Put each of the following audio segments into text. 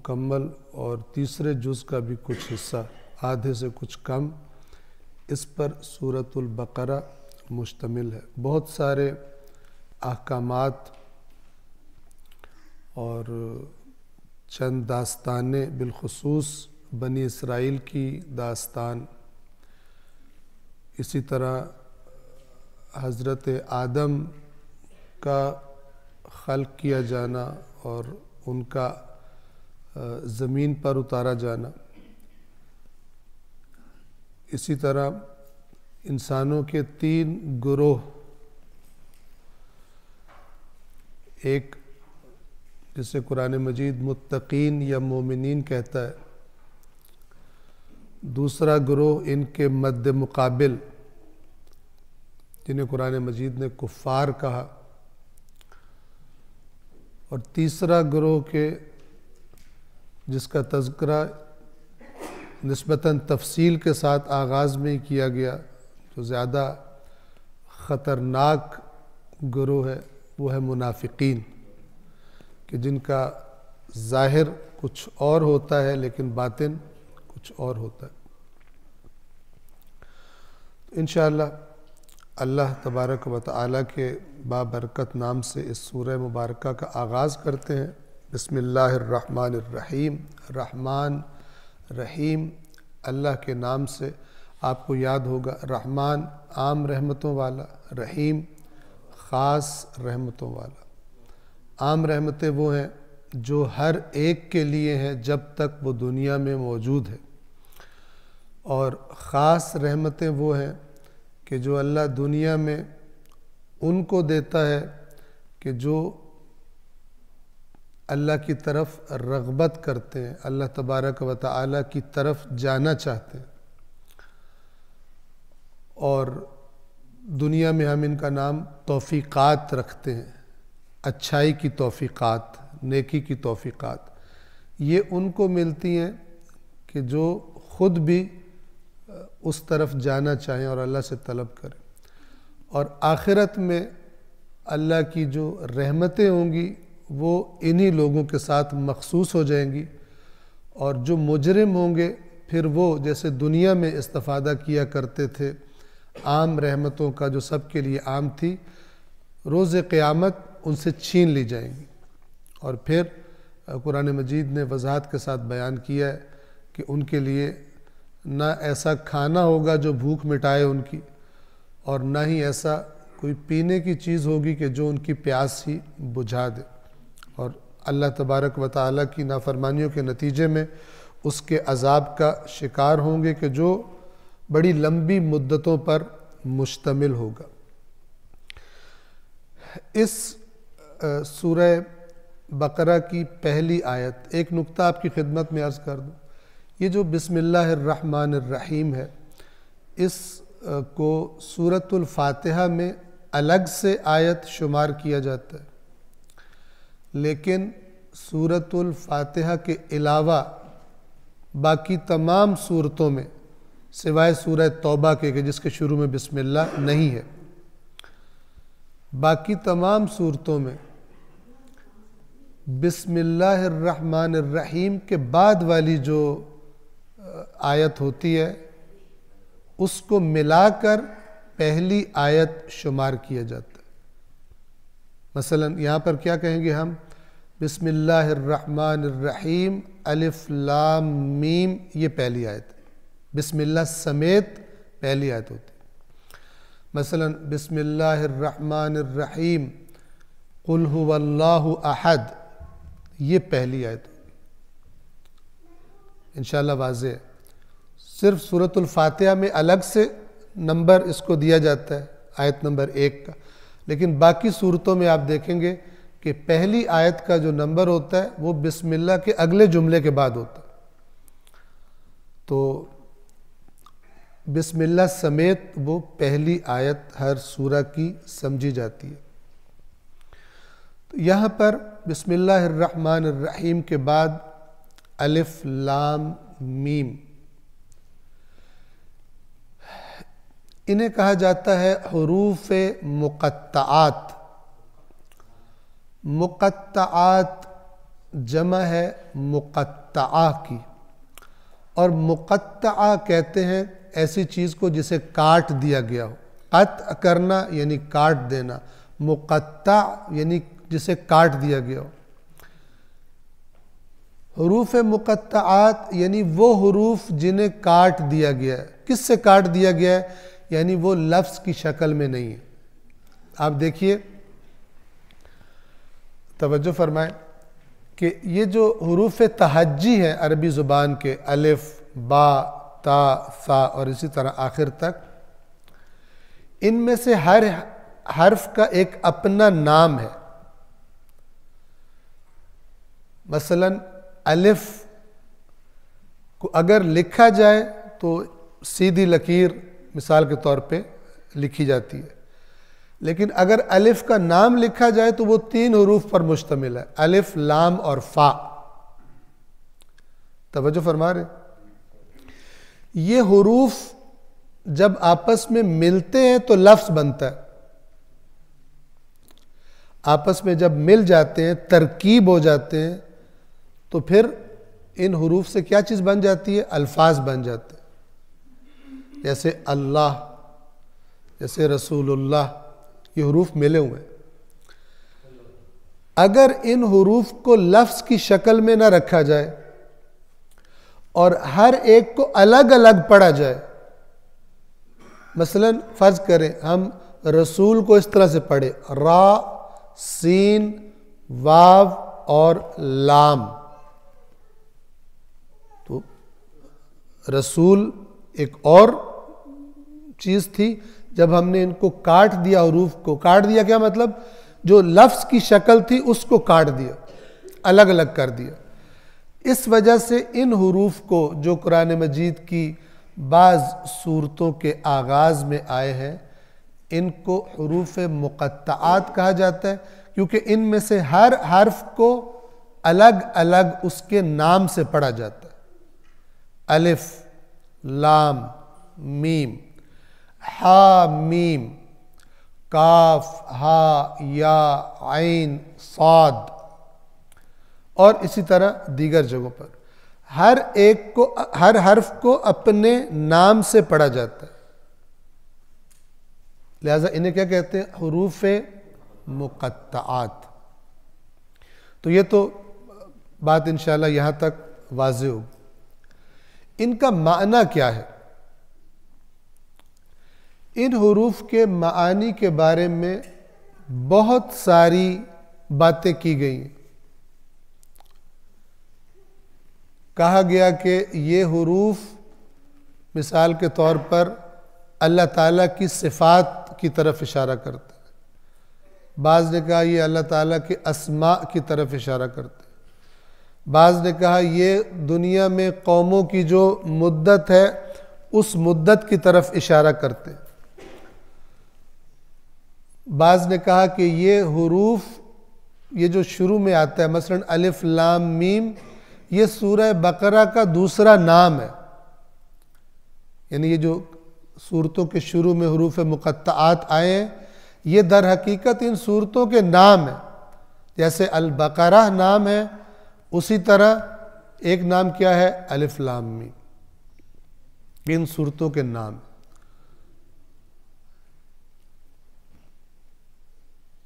मुकम्मल और तीसरे जुज़ का भी कुछ हिस्सा, आधे से कुछ कम, इस पर सूरतुल बकरा मुश्तमिल है। बहुत सारे अहकामात और चंद दास्तानें, बिलखुसूस बनी इसराइल की दास्तान, इसी तरह हज़रत आदम का खल्क़ किया जाना और उनका ज़मीन पर उतारा जाना, इसी तरह इंसानों के 3 गुरोह, एक जिसे कुरान मजीद मुत्तकीन या मोमिनीन कहता है, दूसरा गुरोह इनके मद्द मुकाबिल जिन्हें कुरान मजीद ने कुफ़ार कहा, और तीसरा गुरोह के जिसका तज़किरा निस्बतन तफसील के साथ आगाज़ में ही किया गया, जो ज़्यादा ख़तरनाक गुरोह है, वो है मुनाफिकीन, कि जिनका ज़ाहिर कुछ और होता है लेकिन बातिन कुछ और होता है। तो इंशाअल्लाह अल्लाह तबारक व तआला के बाबरकत नाम से इस सूरह मुबारका का आगाज़ करते हैं। बिस्मिल्लाहिर्रहमानिर्रहीम। रहमान रहीम अल्लाह के नाम से। आपको याद होगा, रहमान आम रहमतों वाला, रहीम ख़ास रहमतों वाला। आम रहमतें वो हैं जो हर एक के लिए हैं जब तक वो दुनिया में मौजूद है, और ख़ास रहमतें वो हैं कि जो अल्लाह दुनिया में उनको देता है कि जो अल्लाह की तरफ रग़बत करते हैं, अल्लाह तबारक व तआला की तरफ जाना चाहते हैं। और दुनिया में हम इनका नाम तौफ़ीक़ात रखते हैं, अच्छाई की तौफ़ीक़ात, नेकी की तौफ़ीक़ात। ये उनको मिलती हैं कि जो ख़ुद भी उस तरफ जाना चाहें और अल्लाह से तलब करें। और आखिरत में अल्लाह की जो रहमतें होंगी वो इन्हीं लोगों के साथ मख़सूस हो जाएंगी, और जो मुजरिम होंगे फिर वो जैसे दुनिया में इस्तिफ़ादा किया करते थे आम रहमतों का जो सब के लिए आम थी, रोज़ क़यामत उनसे छीन ली जाएंगी। और फिर कुरान मजीद ने वज़ाहत के साथ बयान किया है कि उनके लिए ना ऐसा खाना होगा जो भूख मिटाए उनकी, और ना ही ऐसा कोई पीने की चीज़ होगी कि जो उनकी प्यास ही बुझा दे। और अल्लाह तबारक व तआला की नाफरमानियों के नतीजे में उसके अज़ाब का शिकार होंगे कि जो बड़ी लंबी मुद्दतों पर मुश्तमिल होगा। इस सूरह बकरा की पहली आयत, एक नुक्ता आपकी खिदमत में अर्ज़ कर दूँ। ये जो बिस्मिल्लाहिर्रहमानिर्रहीम है, इस को सूरतुल फातिहा में अलग से आयत शुमार किया जाता है, लेकिन सूरतुल फातिहा के अलावा बाकी तमाम सूरतों में सिवाय सूरह तौबा के जिसके शुरू में बिस्मिल्लाह नहीं है, बाकी तमाम सूरतों में बिस्मिल्लाहिर्रहमानिर्रहीम के बाद वाली जो आयत होती है उसको मिलाकर पहली आयत शुमार किया जाता है। मसलन यहाँ पर क्या कहेंगे हम, बिस्मिल्लाहिर्रहमानिर्रहीम अलिफ लाम मीम, ये पहली आयत है। बिस्मिल्लाह समेत पहली आयत होती है। मसलन बिस्मिल्लाहिर्रहमानिर्रहीम कुल हुवल्लाहु अहद, ये पहली आयत होगी। इंशाअल्लाह वाज़ेह है। सिर्फ सूरतुल फातिहा में अलग से नंबर इसको दिया जाता है, आयत नंबर 1 का, लेकिन बाकी सूरतों में आप देखेंगे कि पहली आयत का जो नंबर होता है वो बिस्मिल्लाह के अगले जुमले के बाद होता है। तो बिस्मिल्लाह समेत वो पहली आयत हर सूरा की समझी जाती है। तो यहाँ पर बिस्मिल्लाहिर्रहमानिर्रहीम के बाद अलिफ लाम मीम, इन्हें कहा जाता है हुरूफ मुक़त्तआत। मुक़त्तआत जमा है मुक़त्तआ की, और मुक़त्तआ कहते हैं ऐसी चीज़ को जिसे काट दिया गया हो। क़त्अ करना यानी काट देना, मुक़त्तअ यानी जिसे काट दिया गया हो। हुरूफ मुक़त्तआत यानी वो हुरूफ जिन्हें काट दिया गया है। किससे काट दिया गया है? यानी वो लफ्ज़ की शक्ल में नहीं है। आप देखिए, तवज्जो फरमाएं कि ये जो हुरूफ तहज्जी हैं अरबी ज़ुबान के, अलिफ, बा, ता, सा और इसी तरह आखिर तक, इनमें से हर हर्फ का एक अपना नाम है। मसलन अलिफ को अगर लिखा जाए तो सीधी लकीर मिसाल के तौर पे लिखी जाती है, लेकिन अगर अलिफ का नाम लिखा जाए तो वो 3 हुरूफ पर मुश्तमिल है, अलिफ, लाम और फा। तवज्जो फरमा रहे? ये हुरूफ जब आपस में मिलते हैं तो लफ्ज़ बनता है। आपस में जब मिल जाते हैं, तरकीब हो जाते हैं, तो फिर इन हुरूफ से क्या चीज़ बन जाती है? अल्फाज बन जाते हैं। जैसे अल्लाह, जैसे रसूलुल्लाह, ये हुरूफ मिले हुए हैं। अगर इन हुरूफ को लफ्ज़ की शक्ल में ना रखा जाए और हर एक को अलग अलग पढ़ा जाए, मसलन फ़र्ज करें हम रसूल को इस तरह से पढ़े, रा, सीन, वाव और लाम, तो रसूल एक और चीज़ थी। जब हमने इनको काट दिया, हुरूफ को काट दिया, क्या मतलब? जो लफ्ज़ की शक्ल थी उसको काट दिया, अलग अलग कर दिया। इस वजह से इन हुरूफ को जो कुरान मजीद की बाज़ सूरतों के आगाज़ में आए हैं, इनको हुरूफ मुक़त्तआत कहा जाता है, क्योंकि इनमें से हर हर्फ को अलग अलग उसके नाम से पढ़ा जाता है। अलिफ, लाम, मीम, हा, मीम, काफ, हा, या, आइन, साद और इसी तरह दीगर जगहों पर हर एक को, हर हर्फ को अपने नाम से पढ़ा जाता है। लिहाजा इन्हें क्या कहते हैं? हुरूफ मुक़त्तआत। तो ये तो बात इंशाअल्लाह यहाँ तक वाज़ेह होगी। इनका माना क्या है? इन हुरूफ के मानी के बारे में बहुत सारी बातें की गई हैं। कहा गया कि ये हुरूफ मिसाल के तौर पर अल्लाह ताला की सिफ़ात की तरफ इशारा करते हैं। बाज़ ने कहा ये अल्लाह ताला के अस्मा की तरफ इशारा करते हैं। बाज़ ने कहा ये दुनिया में कौमों की जो मुद्दत है उस मुद्दत की तरफ इशारा करते हैं। बाज़ ने कहा कि ये हुरूफ, ये जो शुरू में आता है, मसलन अलिफ, लाम, मीम, ये सूरह बकरा का दूसरा नाम है। यानी ये जो सूरतों के शुरू में हुरूफ मुक़त्तआत आए हैं, ये दर हकीकत इन सूरतों के नाम है। जैसे अल बकरा नाम है, उसी तरह एक नाम क्या है? अलिफ, लाम, मीम, इन सूरतों के नाम।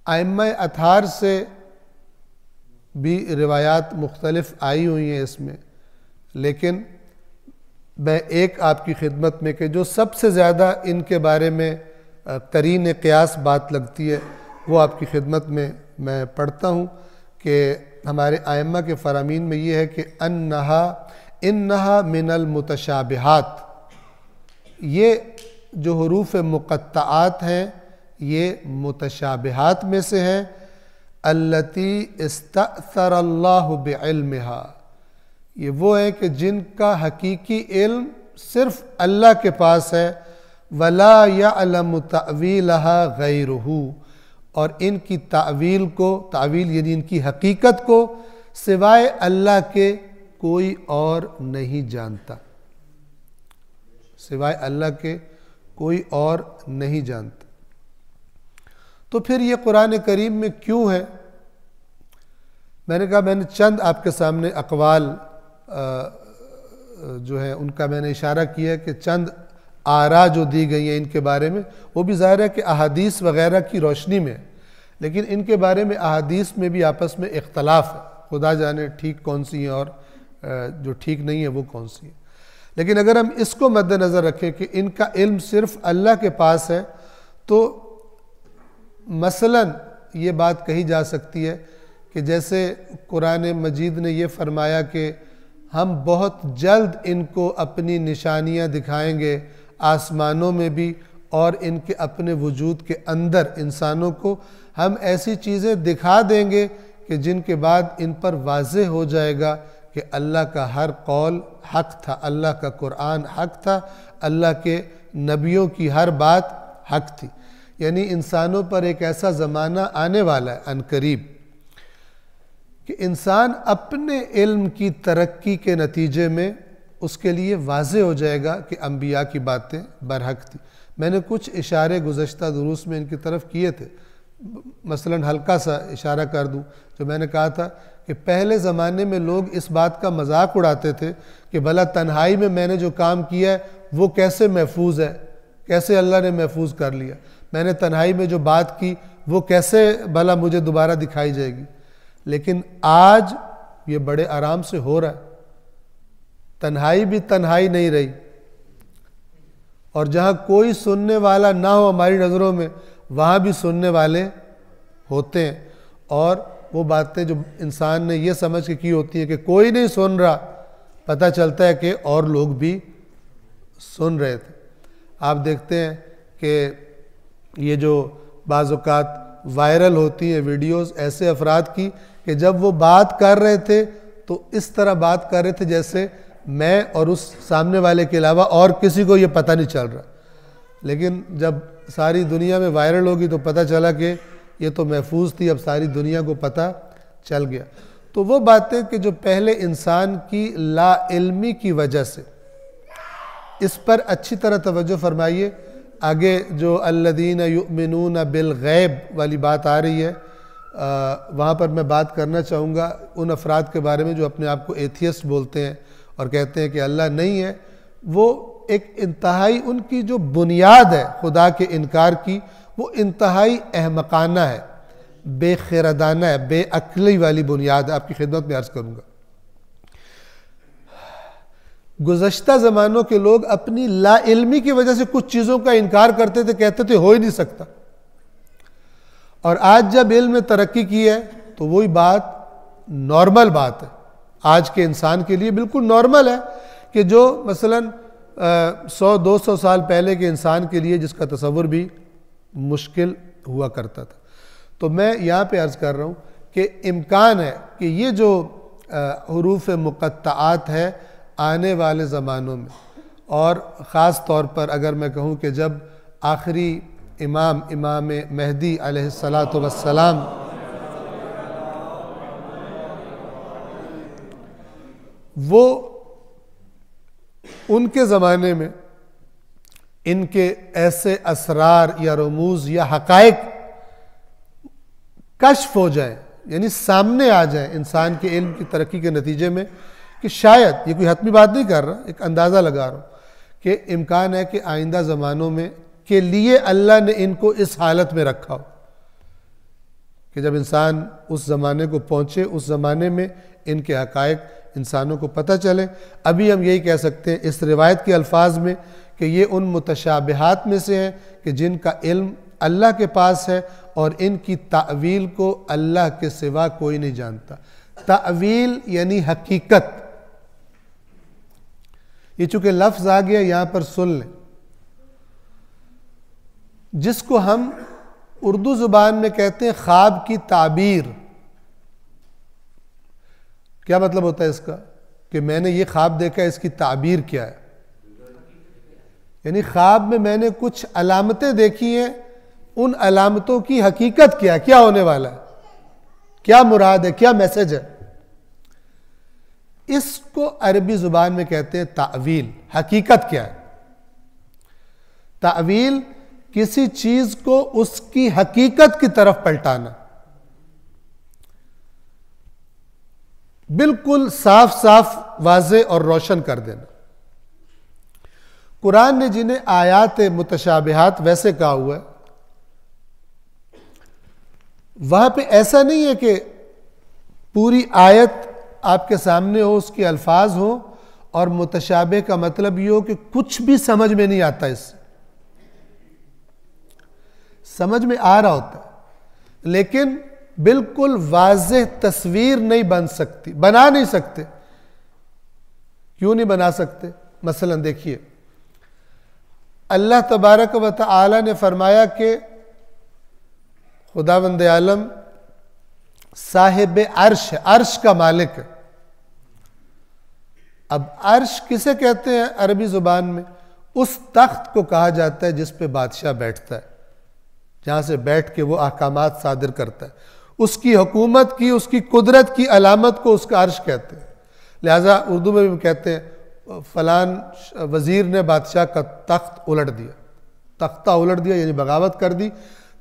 आइम्मा अथार से भी रिवायात मुख्तलिफ आई हुई हैं इसमें, लेकिन मैं एक आपकी खिदमत में कि जो सबसे ज़्यादा इनके बारे में तरीन क़ियास बात लगती है वो आपकी खिदमत में मैं पढ़ता हूँ कि हमारे आइम्मा के फ़रामीन में ये है कि इन्नहा मिनल मुतशाबिहात, ये जो हुरूफ मुक़त्तआत हैं ये मुतशाबिहात में से हैं। अल्लती इस्तअथरल्लाहु बिइल्मिहा, ये वो है कि जिनका हकीकी इल्म सिर्फ अल्लाह के पास है। वला यअलमु तअवीलहा गैरुहु, और इनकी तावील को, तावील यानी इनकी हकीकत को, सिवाय अल्लाह के कोई और नहीं जानता। सिवाय अल्लाह के कोई और नहीं जानता। तो फिर ये कुरान करीम में क्यों है? मैंने कहा मैंने चंद आपके सामने अकवाल जो है उनका मैंने इशारा किया है कि चंद आरा जो दी गई हैं इनके बारे में, वो भी ज़ाहिर है कि अहादीस वग़ैरह की रोशनी में, लेकिन इनके बारे में अहादीस में भी आपस में इख्तलाफ है, खुदा जाने ठीक कौन सी है और जो ठीक नहीं है वो कौन सी है। लेकिन अगर हम इसको मद्देनज़र रखें कि इनका इल्म सिर्फ़ अल्लाह के पास है, तो मसलन ये बात कही जा सकती है कि जैसे कुरान मजीद ने ये फरमाया कि हम बहुत जल्द इनको अपनी निशानियां दिखाएंगे आसमानों में भी और इनके अपने वजूद के अंदर, इंसानों को हम ऐसी चीज़ें दिखा देंगे कि जिनके बाद इन पर वाज़ेह हो जाएगा कि अल्लाह का हर कौल हक़ था, अल्लाह का कुरान हक़ था, अल्लाह के नबियों की हर बात हक़ थी। यानी इंसानों पर एक ऐसा ज़माना आने वाला है अनकरीब कि इंसान अपने इल्म की तरक्की के नतीजे में उसके लिए वाज़ेह हो जाएगा कि अंबिया की बातें बरहक थी। मैंने कुछ इशारे गुज़श्ता दुरूस में इनकी तरफ किए थे, मसलन हल्का सा इशारा कर दूं, जो मैंने कहा था कि पहले ज़माने में लोग इस बात का मजाक उड़ाते थे कि भला तन्हाई में मैंने जो काम किया है वो कैसे महफूज है, कैसे अल्लाह ने महफूज कर लिया, मैंने तन्हाई में जो बात की वो कैसे भला मुझे दोबारा दिखाई जाएगी। लेकिन आज ये बड़े आराम से हो रहा है, तन्हाई भी तन्हाई नहीं रही, और जहाँ कोई सुनने वाला ना हो हमारी नज़रों में, वहाँ भी सुनने वाले होते हैं। और वो बातें जो इंसान ने ये समझ के की होती है कि कोई नहीं सुन रहा, पता चलता है कि और लोग भी सुन रहे थे। आप देखते हैं कि ये जो बाज़ औक़ात वायरल होती है वीडियोस ऐसे अफराद की कि जब वो बात कर रहे थे तो इस तरह बात कर रहे थे जैसे मैं और उस सामने वाले के अलावा और किसी को ये पता नहीं चल रहा, लेकिन जब सारी दुनिया में वायरल होगी तो पता चला कि ये तो महफूज थी, अब सारी दुनिया को पता चल गया। तो वो बातें कि जो पहले इंसान की लाइल्मी की वजह से, इस पर अच्छी तरह तवज्जो फरमाइए। आगे जो अल्लदीन युमिनून बिल गैब वाली बात आ रही है, वहाँ पर मैं बात करना चाहूँगा उन अफराद के बारे में जो अपने आप को एथियस्ट बोलते हैं और कहते हैं कि अल्लाह नहीं है। वो एक इंतहाई उनकी जो बुनियाद है खुदा के इनकार की, वो इंतहाई अहमकाना है, बेखिरदाना है, बेअक्ली वाली बुनियाद है। आपकी खिदमत में अर्ज़ करूँगा, गुज़श्ता ज़मानों के लोग अपनी लाइल्मी की वजह से कुछ चीज़ों का इनकार करते थे, कहते थे हो ही नहीं सकता, और आज जब इल्म ने तरक्की की है तो वही बात नॉर्मल बात है, आज के इंसान के लिए बिल्कुल नॉर्मल है कि जो मसलन 100-200 साल पहले के इंसान के लिए जिसका तसव्वुर भी मुश्किल हुआ करता था। तो मैं यहाँ पे अर्ज़ कर रहा हूँ कि इम्कान है कि ये जो हुरूफ मुक़त्तआत है आने वाले ज़मानों में, और ख़ास तौर पर अगर मैं कहूँ कि जब आखिरी इमाम महदी अलैहिस्सलातु वस्सलाम वो उनके ज़माने में इनके ऐसे असरार या रमूज़ या हक़ाइक़ कश्फ हो जाए, यानी सामने आ जाए इंसान के इल्म की तरक्की के नतीजे में, कि शायद, ये कोई हतमी बात नहीं कर रहा, एक अंदाज़ा लगा रहा हूँ कि इम्कान है कि आइंदा ज़मानों में के लिए अल्लाह ने इनको इस हालत में रखा हो कि जब इंसान उस ज़माने को पहुँचे, उस ज़माने में इनके हक़ाइक़ इंसानों को पता चले। अभी हम यही कह सकते हैं इस रिवायत के अल्फाज में कि ये उन मुतशाबिहात में से हैं कि जिनका इल्म अल्लाह के पास है और इनकी तावील को अल्लाह के सिवा कोई नहीं जानता। तावील यानी हकीकत, ये चूँकि लफ्ज़ आ गया यहाँ पर सुन लें, जिसको हम उर्दू ज़ुबान में कहते हैं ख्वाब की ताबीर। क्या मतलब होता है इसका कि मैंने ये ख्वाब देखा, इसकी ताबीर क्या है? यानी ख्वाब में मैंने कुछ अलामतें देखी हैं, उन अलामतों की हकीकत क्या है, क्या होने वाला है, क्या मुराद है, क्या मैसेज है, इसको अरबी ज़ुबान में कहते हैं तावील। हकीकत क्या है? तावील किसी चीज को उसकी हकीकत की तरफ पलटाना। बिल्कुल साफ साफ वाज़े और रोशन कर देना। कुरान ने जिन्हें आयात मुतशाबिहात वैसे कहा हुआ है, वहां पे ऐसा नहीं है कि पूरी आयत आपके सामने हो, उसके अल्फाज हो और मुतशाबिह का मतलब ये हो कि कुछ भी समझ में नहीं आता, इससे समझ में आ रहा होता है लेकिन बिल्कुल वाज़ेह तस्वीर नहीं बन सकती, बना नहीं सकते। क्यों नहीं बना सकते? मसलन देखिए, अल्लाह तबारक व तआला ने फरमाया कि खुदावंद आलम साहिब अर्श है, अर्श का मालिक है। अब अर्श किसे कहते हैं अरबी जुबान में? उस तख्त को कहा जाता है जिस पे बादशाह बैठता है, जहां से बैठ के वो अहकामात सादिर करता है। उसकी हुकूमत की, उसकी कुदरत की अलामत को उसका अर्श कहते हैं। लिहाजा उर्दू में भी कहते हैं फलान वजीर ने बादशाह का तख्त उलट दिया। तख्ता उलट दिया यानी बगावत कर दी,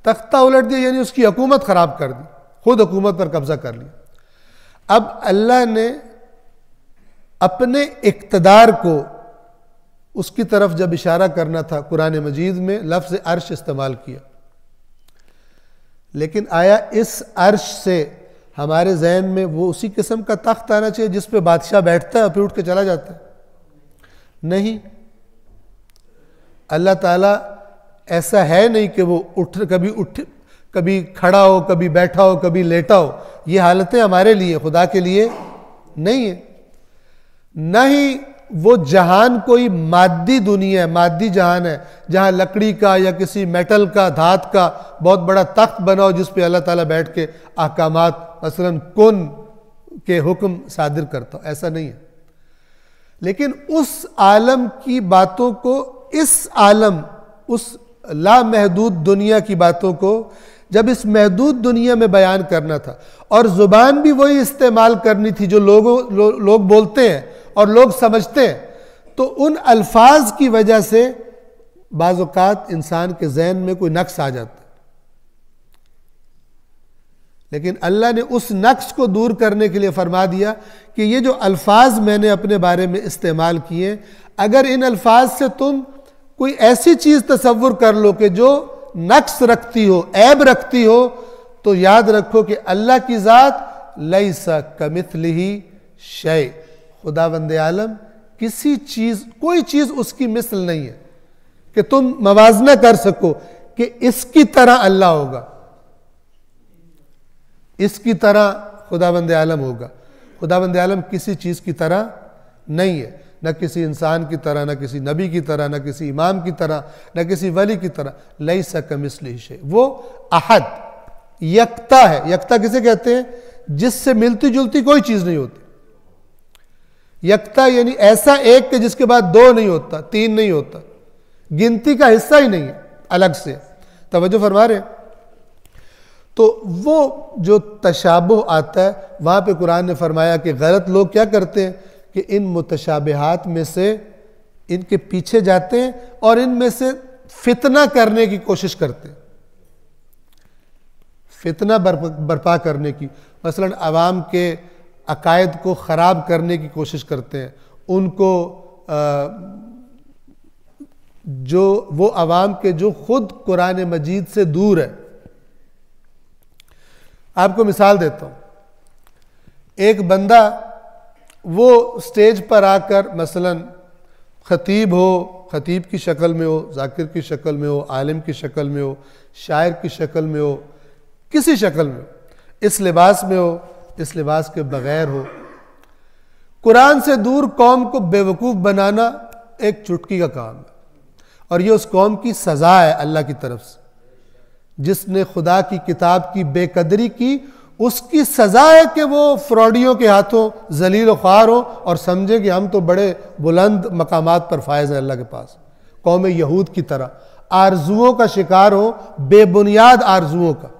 तख्ता उलट दिया यानी उसकी हुकूमत खराब कर दी, खुद हुकूमत पर कब्जा कर लिया। अब अल्लाह ने अपने इक्तदार को उसकी तरफ जब इशारा करना था, कुरान मजीद में लफ्ज़ अर्श इस्तेमाल किया। लेकिन आया इस अर्श से हमारे जहन में वो उसी किस्म का तख्त आना चाहिए जिस पे बादशाह बैठता है और फिर उठ के चला जाता है? नहीं, अल्लाह ताला ऐसा है नहीं कि वो कभी खड़ा हो, कभी बैठा हो, कभी लेटा हो। ये हालतें हमारे लिए, खुदा के लिए नहीं है। न ही वो जहान कोई मादी दुनिया है, मादी जहान है जहां लकड़ी का या किसी मेटल का, धात का बहुत बड़ा तख्त बना हो जिस पे अल्लाह ताला बैठ के अहकामात मसलन कुन के हुक्म सादिर करता हो, ऐसा नहीं है। लेकिन उस आलम की बातों को, इस आलम, उस लामहदूद दुनिया की बातों को जब इस महदूद दुनिया में बयान करना था और जुबान भी वही इस्तेमाल करनी थी जो लोग बोलते हैं और लोग समझते हैं, तो उन अल्फाज की वजह से बाज़ औक़ात इंसान के ज़हन में कोई नक्स आ जाता है। लेकिन अल्लाह ने उस नक्स को दूर करने के लिए फरमा दिया कि ये जो अल्फाज मैंने अपने बारे में इस्तेमाल किए, अगर इन अल्फाज से तुम कोई ऐसी चीज़ तसव्वुर कर लो कि जो नक्स रखती हो, ऐब रखती हो, तो याद रखो कि अल्लाह की ज़ात लैसा कमिथलिही शै, खुदावंद आलम किसी चीज़, कोई चीज़ उसकी मिसल नहीं है कि तुम मवाजना कर सको कि इसकी तरह अल्लाह होगा, इसकी तरह खुदावंद आलम होगा। खुदावंद आलम किसी चीज़ की तरह नहीं है, न किसी इंसान की तरह, न किसी नबी की तरह, न किसी इमाम की तरह, न किसी वली की तरह। लैसा कमिस्लिही शै, वो अहद, यकता है। यकता किसे कहते हैं? जिससे मिलती जुलती कोई चीज़ नहीं होती। यकता यानी ऐसा एक के जिसके बाद दो नहीं होता, तीन नहीं होता, गिनती का हिस्सा ही नहीं है अलग से। तवज्जो फरमा रहे हैं? तो वो जो तशाबुह आता है, वहां पे कुरान ने फरमाया कि गलत लोग क्या करते हैं कि इन मुतशाबिहात में से इनके पीछे जाते हैं और इनमें से फितना करने की कोशिश करते हैं, फितना बर्पा करने की। मसलन अवाम के अकायद को ख़राब करने की कोशिश करते हैं, उनको जो वो अवाम के जो खुद कुरान मजीद से दूर है। आपको मिसाल देता हूँ, एक बंदा वो स्टेज पर आकर मसलन खतीब हो, खतीब की शक्ल में हो, जाकिर की शक्ल में हो, आलिम की शक्ल में हो, शायर की शक्ल में हो, किसी शक्ल में हो, इस लिबास में हो, इस लिबास के बगैर हो, कुरान से दूर कौम को बेवकूफ़ बनाना एक चुटकी का काम है। और ये उस कौम की सज़ा है अल्लाह की तरफ से, जिसने खुदा की किताब की बेकदरी की, उसकी सज़ा है कि वो फ्रॉडियों के हाथों जलील व ख्वार हो और समझे कि हम तो बड़े बुलंद मकामात पर फायज हैं अल्लाह के पास। कौम यहूद की तरह आरजुओं का शिकार हो, बेबुनियाद आरजुओं का।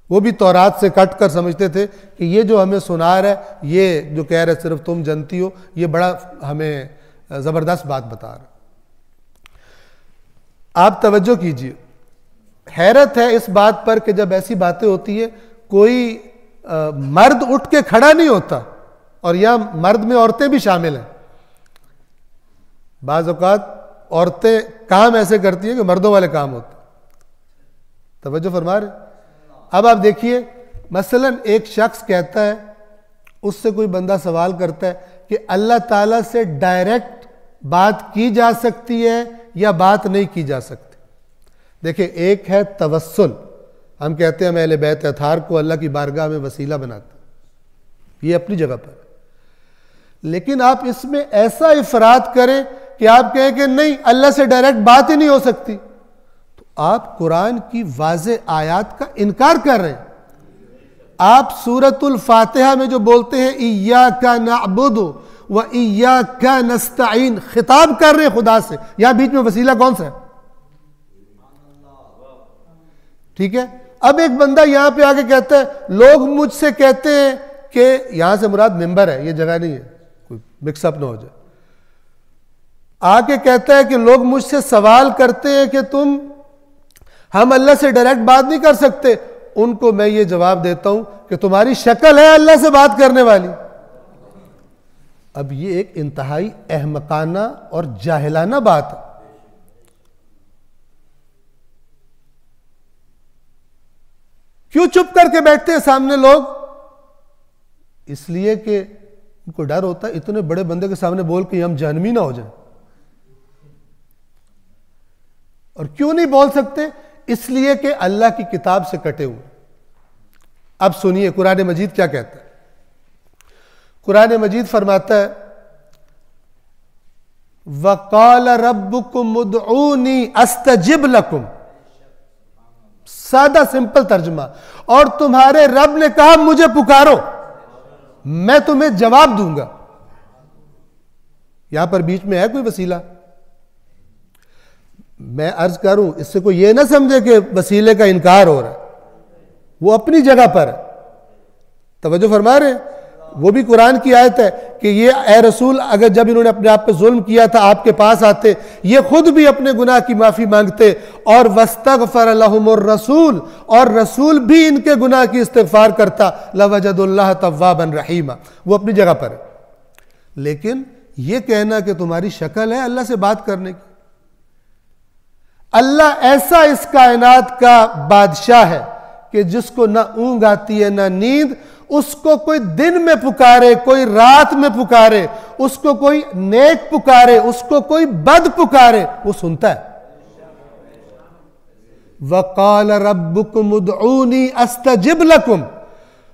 वो भी तौरात से कट कर समझते थे कि ये जो हमें सुना रहा है, ये जो कह रहे सिर्फ तुम जनती हो, ये बड़ा हमें ज़बरदस्त बात बता रहा। आप तवज्जो कीजिए, हैरत है इस बात पर कि जब ऐसी बातें होती है, कोई मर्द उठ के खड़ा नहीं होता, और यह मर्द में औरतें भी शामिल हैं। बाज़ औक़ात औरतें काम ऐसे करती हैं कि मर्दों वाले काम होते। तवज्जो फरमा रहे। अब आप देखिए, मसलन एक शख्स कहता है, उससे कोई बंदा सवाल करता है कि अल्लाह ताला से डायरेक्ट बात की जा सकती है या बात नहीं की जा सकती। देखिए, एक है तवस्सुल, हम कहते हैं हम अहले बैत अताहर को अल्लाह की बारगाह में वसीला बनाते हैं, ये अपनी जगह पर। लेकिन आप इसमें ऐसा इफरात करें कि आप कहें कि नहीं, अल्लाह से डायरेक्ट बात ही नहीं हो सकती, तो आप कुरान की वाज़े आयात का इनकार कर रहे हैं। आप सूरतुल फातिहा में जो बोलते हैं इय्याका नअबुदु व इय्याका नस्तईन, खिताब कर रहे हैं खुदा से, यहां बीच में वसीला कौन सा है? ठीक है। अब एक बंदा यहां पे आके कहता है, लोग मुझसे कहते हैं कि, यहां से मुराद मिंबर है, ये जगह नहीं है, कोई मिक्सअप ना हो जाए। आके कहता है कि लोग मुझसे सवाल करते हैं कि हम अल्लाह से डायरेक्ट बात नहीं कर सकते। उनको मैं ये जवाब देता हूं कि तुम्हारी शक्ल है अल्लाह से बात करने वाली। अब ये एक इंतहाई अहमकाना और जाहिलाना बात है। क्यों चुप करके बैठते हैं सामने लोग? इसलिए कि उनको डर होता है इतने बड़े बंदे के सामने बोल के हम जहन्नमी ना हो जाए। और क्यों नहीं बोल सकते? इसलिए कि अल्लाह की किताब से कटे हुए। अब सुनिए कुरान मजीद क्या कहता है। कुरान मजीद फरमाता है, वक़ाल रब्बुकुम उदऊनी अस्तजिब लकुम। सादा सिंपल तर्जुमा, और तुम्हारे रब ने कहा मुझे पुकारो, मैं तुम्हें जवाब दूंगा। यहां पर बीच में है कोई वसीला? मैं अर्ज करूं, इससे कोई ये ना समझे कि वसीले का इनकार हो रहा है, वो अपनी जगह पर है। तवज्जो फरमा रहे। वो भी कुरान की आयत है कि ये ए रसूल, अगर जब इन्होंने अपने आप पे जुल्म किया था आपके पास आते, ये खुद भी अपने गुनाह की माफी मांगते, और वस्तगफर लहुमुर रसूल, और रसूल भी इनके गुनाह की इस्तिगफार करता, लवजदुल्लाह तव्वाबन रहीमा। वो अपनी जगह पर है। लेकिन ये कहना कि तुम्हारी शक्ल है अल्लाह से बात करने की, अल्लाह ऐसा इस कायनात का बादशाह है कि जिसको ना ऊंघ आती है ना नींद, उसको कोई दिन में पुकारे, कोई रात में पुकारे, उसको कोई नेक पुकारे, उसको कोई बद पुकारे, वो सुनता है। वक़ाल रब्बुकुम उदऊनी अस्तजिब लकुम,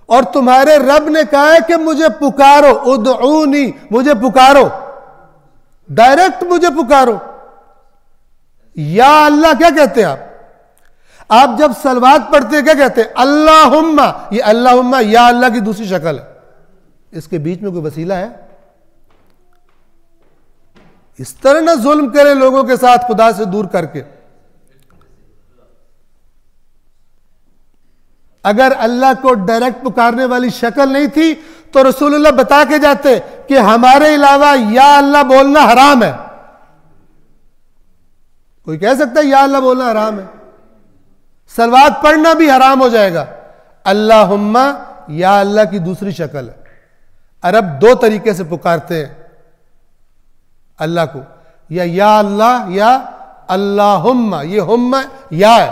और तुम्हारे रब ने कहा है कि मुझे पुकारो, उदऊनी, मुझे पुकारो, डायरेक्ट मुझे पुकारो। या अल्लाह क्या कहते हैं आप जब सलवात पढ़ते हैं क्या कहते हैं? अल्लाहुम्मा। ये अल्लाहुम्मा या अल्लाह की दूसरी शक्ल है। इसके बीच में कोई वसीला है? इस तरह ना जुल्म करें लोगों के साथ खुदा से दूर करके। अगर अल्लाह को डायरेक्ट पुकारने वाली शक्ल नहीं थी तो रसूलुल्लाह बता के जाते कि हमारे अलावा या अल्लाह बोलना हराम है। कोई कह सकता है या अल्लाह बोलना हराम है? सलवात पढ़ना भी हराम हो जाएगा। अल्लाहुम्मा या अल्लाह की दूसरी शक्ल है। अरब दो तरीके से पुकारते हैं अल्लाह को, या अल्लाह या अल्लाहुम्मा। ये हुम्मा या है,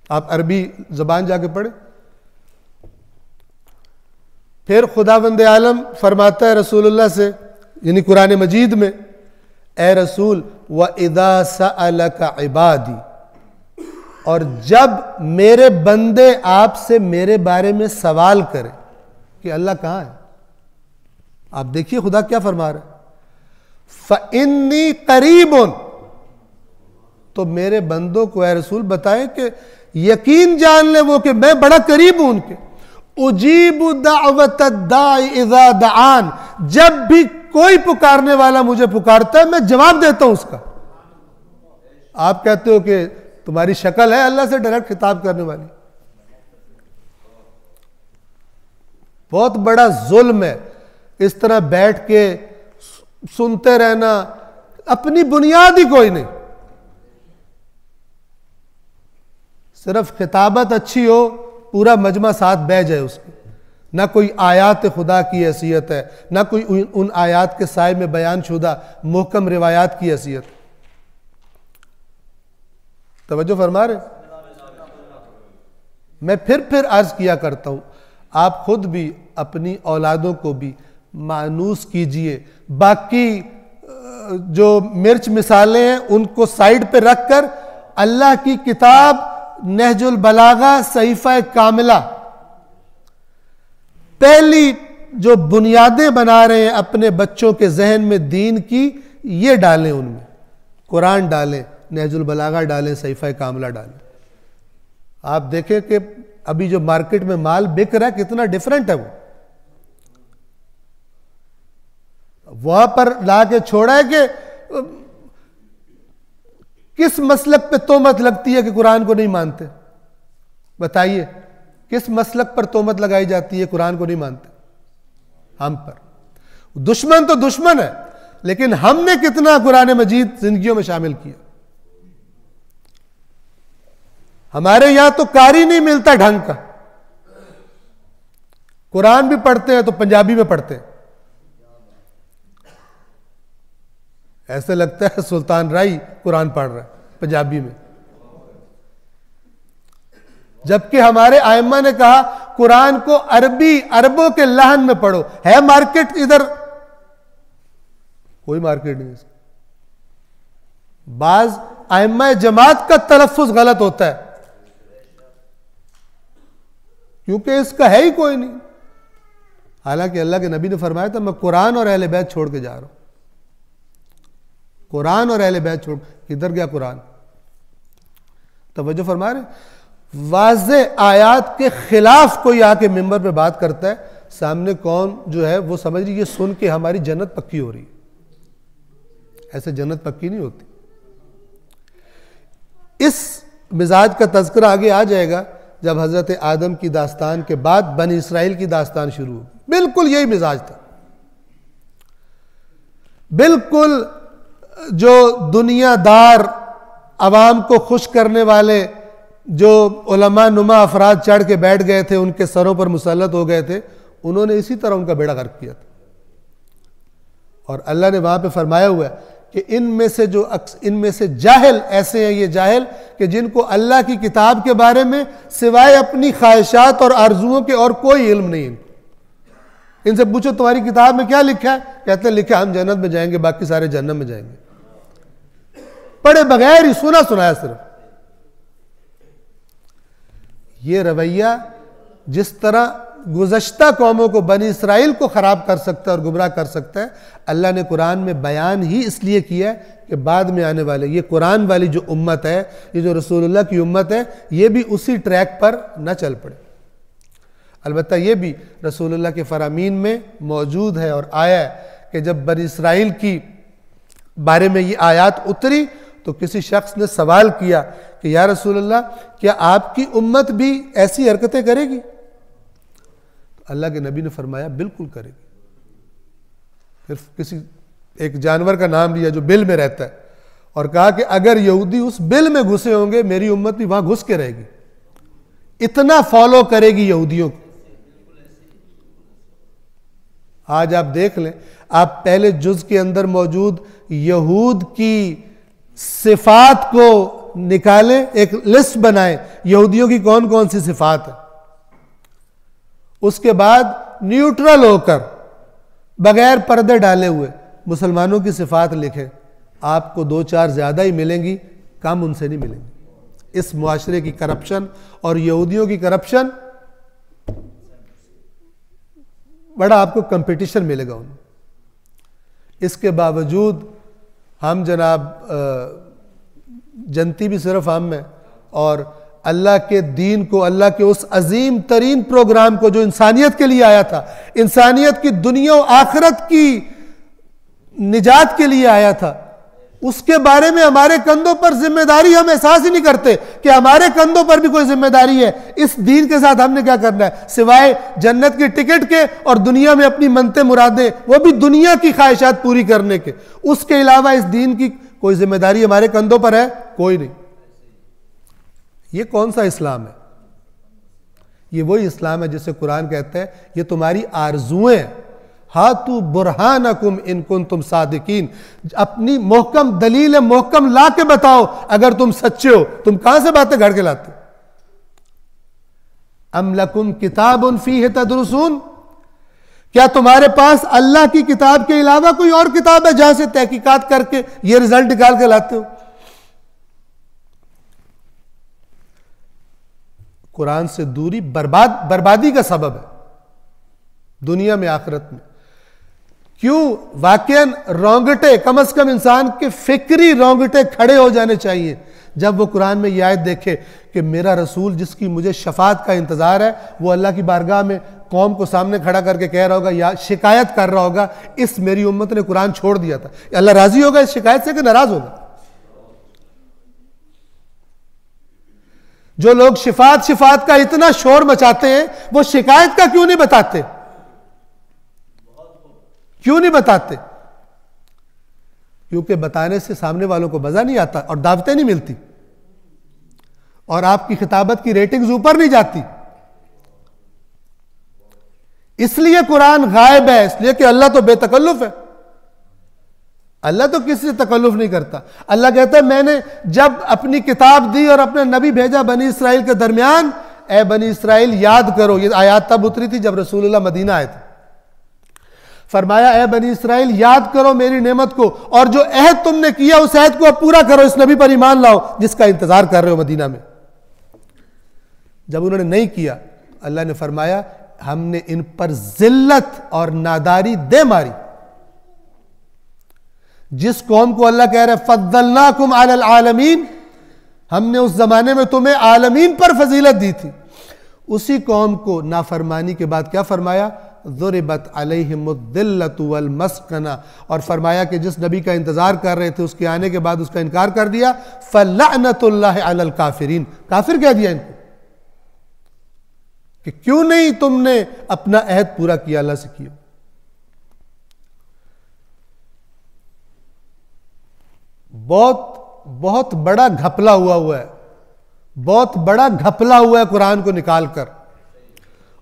आप अरबी जबान जाके पढ़े। फिर खुदावंद आलम फरमाता है रसूलुल्लाह से, यानी कुरान मजीद में, ए रसूल व इदा सअलका इबादी, और जब मेरे बंदे आपसे मेरे बारे में सवाल करें कि अल्लाह कहां है, आप देखिए खुदा क्या फरमा रहा है, फ़इन्नी करीबुन, तो मेरे बंदों को ए रसूल बताएं कि यकीन जान ले वो कि मैं बड़ा करीब हूं उनके। उजीबु दावत दाई इज़ा दआन, जब भी कोई पुकारने वाला मुझे पुकारता है मैं जवाब देता हूं उसका। आप कहते हो कि तुम्हारी शक्ल है अल्लाह से डायरेक्ट खिताब करने वाली। बहुत बड़ा जुल्म है इस तरह बैठ के सुनते रहना, अपनी बुनियाद ही कोई नहीं। सिर्फ खिताबत अच्छी हो पूरा मजमा साथ बह जाए उसके। ना कोई आयात खुदा की हैसियत है, ना कोई उन आयात के साए में बयान शुदा मुहकम रिवायात की हैसियत। तवज्जो फरमा रहे? मैं फिर अर्ज किया करता हूं, आप खुद भी अपनी औलादों को भी मानूस कीजिए। बाकी जो मिर्च मिसालें हैं उनको साइड पे रखकर अल्लाह की किताब नहजुल बलागा सहीफा कामिला, पहली जो बुनियादें बना रहे हैं अपने बच्चों के जहन में दीन की, ये डालें, उनमें कुरान डालें, नहजुल बलागा डालें, सहीफा कामिला डालें। आप देखें कि अभी जो मार्केट में माल बिक रहा है कितना डिफरेंट है। वो वहां पर ला के छोड़ा है कि किस मसलक पे तोहमत लगती है कि कुरान को नहीं मानते। बताइए किस मसलक पर तोहमत लगाई जाती है कुरान को नहीं मानते? हम पर। दुश्मन तो दुश्मन है, लेकिन हमने कितना कुरान मजीद जिंदगियों में शामिल किया। हमारे यहां तो कारी नहीं मिलता ढंग का। कुरान भी पढ़ते हैं तो पंजाबी में पढ़ते हैं, ऐसे लगता है सुल्तान राई कुरान पढ़ रहा है पंजाबी में। जबकि हमारे आइम्मा ने कहा कुरान को अरबी अरबों के लहन में पढ़ो। है मार्केट इधर? कोई मार्केट नहीं। बाज आइम्मा जमात का तलफ्फुज गलत होता है क्योंकि इसका है ही कोई नहीं। हालांकि अल्लाह के नबी ने फरमाया था मैं कुरान और अहले बैत छोड़ के जा रहा हूं। कुरान और अहले बैत छोड़, किधर गया कुरान? तवज्जो फरमा रहे? वाज़े आयात के खिलाफ कोई आके मिंबर पे बात करता है, सामने कौन जो है वो समझ रही ये सुन के हमारी जन्नत पक्की हो रही है। ऐसे जन्नत पक्की नहीं होती। इस मिजाज का तज़किरा आगे आ जाएगा जब हजरत आदम की दास्तान के बाद बनी इसराइल की दास्तान शुरू होगी। बिल्कुल यही मिजाज था। बिल्कुल जो दुनियादार अवाम को खुश करने वाले जो उलमा नुमा अफराद चढ़ के बैठ गए थे, उनके सरों पर मुसल्लत हो गए थे, उन्होंने इसी तरह उनका बेड़ा गर्क किया था। और अल्लाह ने वहां पे फरमाया हुआ है कि इनमें से जाहिल ऐसे हैं, ये जाहिल कि जिनको अल्लाह की किताब के बारे में सिवाय अपनी ख्वाहिशात और आरजुओं के और कोई इल्म नहीं है। इनसे पूछो तुम्हारी किताब में क्या लिखा है? कहते हैं लिखा हम जन्नत में जाएंगे, बाकी सारे जन्नत में जाएंगे। पढ़े बगैर ही सुना सुनाया सिर्फ। ये रवैया जिस तरह गुज़श्ता कौमों को बनी इसराइल को खराब कर सकता है और गुमराह कर सकता है, अल्लाह ने कुरान में बयान ही इसलिए किया है कि बाद में आने वाले ये कुरान वाली जो उम्मत है, ये जो रसूलुल्लाह की उम्मत है, ये भी उसी ट्रैक पर न चल पड़े। अलबत्ता ये भी रसूलुल्लाह के फरामीन में मौजूद है और आया है कि जब बनी इसराइल की बारे में ये आयात उतरी तो किसी शख्स ने सवाल किया कि या रसूलुल्लाह क्या आपकी उम्मत भी ऐसी हरकतें करेगी? तो अल्लाह के नबी ने फरमाया बिल्कुल करेगी। फिर किसी एक जानवर का नाम लिया जो बिल में रहता है और कहा कि अगर यहूदी उस बिल में घुसे होंगे मेरी उम्मत भी वहां घुस के रहेगी, इतना फॉलो करेगी यहूदियों को। आज आप देख लें, आप पहले जुज के अंदर मौजूद यहूद की सिफात को निकालें, एक लिस्ट बनाएं यहूदियों की कौन कौन सी सिफात है। उसके बाद न्यूट्रल होकर बगैर पर्दे डाले हुए मुसलमानों की सिफात लिखें। आपको दो चार ज्यादा ही मिलेंगी, कम उनसे नहीं मिलेंगी। इस मुआशरे की करप्शन और यहूदियों की करप्शन, बड़ा आपको कंपटीशन मिलेगा उनमें। इसके बावजूद हम जनाब जनती भी सिर्फ हम हैं और अल्लाह के दीन को, अल्लाह के उस अजीम तरीन प्रोग्राम को जो इंसानियत के लिए आया था, इंसानियत की दुनिया और आखिरत की निजात के लिए आया था, उसके बारे में हमारे कंधों पर जिम्मेदारी हम एहसास ही नहीं करते कि हमारे कंधों पर भी कोई जिम्मेदारी है। इस दीन के साथ हमने क्या करना है सिवाय जन्नत की टिकट के और दुनिया में अपनी मनते मुरादें, वो भी दुनिया की ख्वाहिशात पूरी करने के, उसके अलावा इस दीन की कोई जिम्मेदारी हमारे कंधों पर है? कोई नहीं। ये कौन सा इस्लाम है? ये वही इस्लाम है जिसे कुरान कहता है ये तुम्हारी आरजुएं हैं। हातु बुरहानकुम इन कुंतुम सादिकीन, अपनी मोहकम दलील मोहकम ला के बताओ अगर तुम सच्चे हो। तुम कहां से बातें घड़ के लाते हो? अम लकुम किताबुन फीहि तदरुसून, क्या तुम्हारे पास अल्लाह की किताब के अलावा कोई और किताब है जहां से तहकीकात करके ये रिजल्ट निकाल के लाते हो? कुरान से दूरी बर्बादी का सबब है दुनिया में आखिरत में। क्यों? वाकईन रोंगटे, कम से कम इंसान के फिक्री रोंगटे खड़े हो जाने चाहिए जब वो कुरान में यह आयत देखे कि मेरा रसूल जिसकी मुझे शफात का इंतजार है वो अल्लाह की बारगाह में कौम को सामने खड़ा करके कह रहा होगा या शिकायत कर रहा होगा इस मेरी उम्मत ने कुरान छोड़ दिया था। अल्लाह राजी होगा इस शिकायत से कि नाराज होगा? जो लोग शिफात का इतना शोर मचाते हैं वो शिकायत का क्यों नहीं बताते? क्यों नहीं बताते? क्योंकि बताने से सामने वालों को मजा नहीं आता और दावतें नहीं मिलती और आपकी खिताबत की रेटिंग्स ऊपर नहीं जाती। इसलिए कुरान गायब है, इसलिए कि अल्लाह तो बेतकल्लुफ है। अल्लाह तो किसी से तकल्लुफ नहीं करता। अल्लाह कहता है मैंने जब अपनी किताब दी और अपने नबी भेजा बनी इसराइल के दरमियान, ए बनी इसराइल याद करो। ये आयत तब उतरी थी जब रसूलुल्लाह मदीना आए थे। फरमाया ए बनी इसराइल याद करो मेरी नेमत को और जो अहद तुमने किया उस अहद को अब पूरा करो, इस नबी पर ईमान लाओ जिसका इंतजार कर रहे हो मदीना में। जब उन्होंने नहीं किया अल्लाह ने फरमाया हमने इन पर जिल्लत और नादारी दे मारी। जिस कौम को अल्लाह कह रहा है फद्दलनाकुम अलल आलमीन, हमने उस जमाने में तुम्हें आलमीन पर फजीलत दी थी, उसी कौम को नाफरमानी के बाद क्या फरमाया? ज़ुरिबत अलैहिमुद्दिल्लतु वल मस्कना, और फरमाया कि जिस नबी का इंतजार कर रहे थे उसके आने के बाद उसका इनकार कर दिया। फलअनतुल्लाहि अलल काफिरीन, काफिर कह दिया इनको कि क्यों नहीं तुमने अपना अहद पूरा किया अल्लाह से किया। बहुत बड़ा घपला हुआ है, बहुत बड़ा घपला हुआ है कुरान को निकाल कर,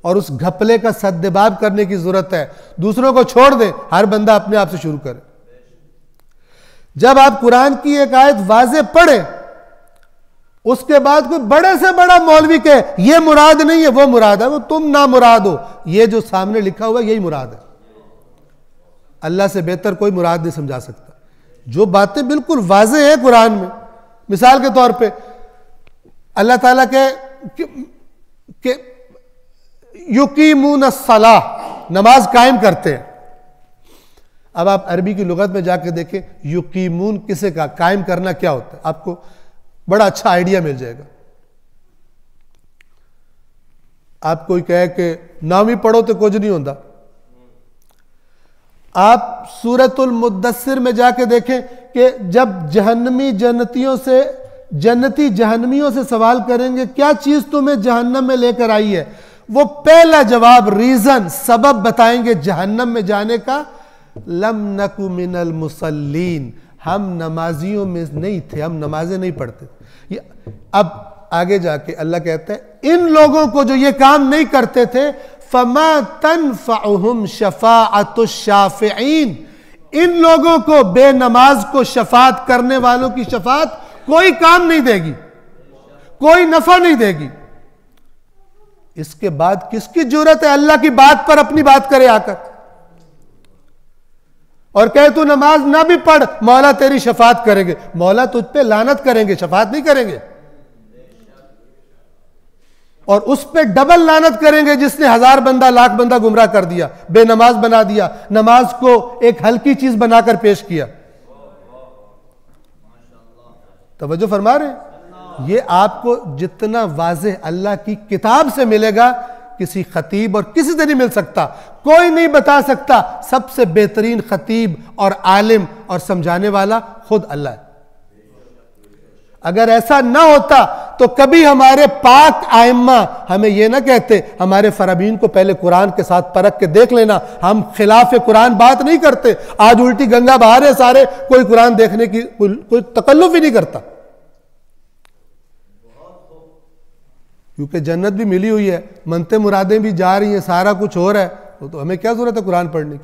और उस घपले का सद्देबाब करने की जरूरत है। दूसरों को छोड़ दे, हर बंदा अपने आप से शुरू करे। जब आप कुरान की एक आयत वाज़े पढ़े उसके बाद कोई बड़े से बड़ा मौलवी कहे ये मुराद नहीं है वो मुराद है, वो तुम ना मुराद हो, ये जो सामने लिखा हुआ है यही मुराद है। अल्लाह से बेहतर कोई मुराद नहीं समझा सकता। जो बातें बिल्कुल वाज़े हैं कुरान में, मिसाल के तौर पे अल्लाह ताला के युकीमून अस्सलाह, नमाज कायम करते हैं। अब आप अरबी की लुगत में जाके देखें युकीमून किसे का कायम करना क्या होता है, आपको बड़ा अच्छा आइडिया मिल जाएगा। आप कोई कहे कि नाम ही पढ़ो तो कुछ नहीं होता। आप सूरतुल मुद्दस्सिर में जाके देखें कि जब जहन्नमी जन्नती जहन्नमियों से सवाल करेंगे क्या चीज तुम्हें जहन्नम में लेकर आई है, वो पहला जवाब रीजन सबब बताएंगे जहन्नम में जाने का, लम नकु मिनल मुसल्लीन, हम नमाजियों में नहीं थे, हम नमाजें नहीं पढ़ते। अब आगे जाके अल्लाह कहता है इन लोगों को जो ये काम नहीं करते थे, फमा तनफ़अहुम शफ़ाअतुश शाफ़िईन, इन लोगों को बेनमाज को शफात करने वालों की शफात कोई काम नहीं देगी, कोई नफा नहीं देगी। इसके बाद किसकी जरूरत है अल्लाह की बात पर अपनी बात करे आकर और कहे तू नमाज ना भी पढ़ मौला तेरी शफात करेंगे। मौला तुझ पे लानत करेंगे, शफात नहीं करेंगे। और उस पे डबल लानत करेंगे जिसने 1000 बंदा लाख बंदा गुमराह कर दिया, बेनमाज बना दिया, नमाज को एक हल्की चीज बनाकर पेश किया। तवज्जो फरमा रहे हैं? ये आपको जितना वाज़ेह अल्लाह की किताब से मिलेगा किसी खतीब और किसी से नहीं मिल सकता। कोई नहीं बता सकता। सबसे बेहतरीन खतीब और आलिम और समझाने वाला खुद अल्लाह है। अगर ऐसा ना होता तो कभी हमारे पाक आइम्मा हमें यह ना कहते, हमारे फराबीन को पहले कुरान के साथ परख के देख लेना, हम खिलाफ कुरान बात नहीं करते। आज उल्टी गंगा बहा रहे सारे, कोई कुरान देखने की कोई तकल्लुफ ही नहीं करता। क्योंकि जन्नत भी मिली हुई है, मनते मुरादें भी जा रही हैं, सारा कुछ हो रहा है, तो हमें क्या जरूरत है कुरान पढ़ने की।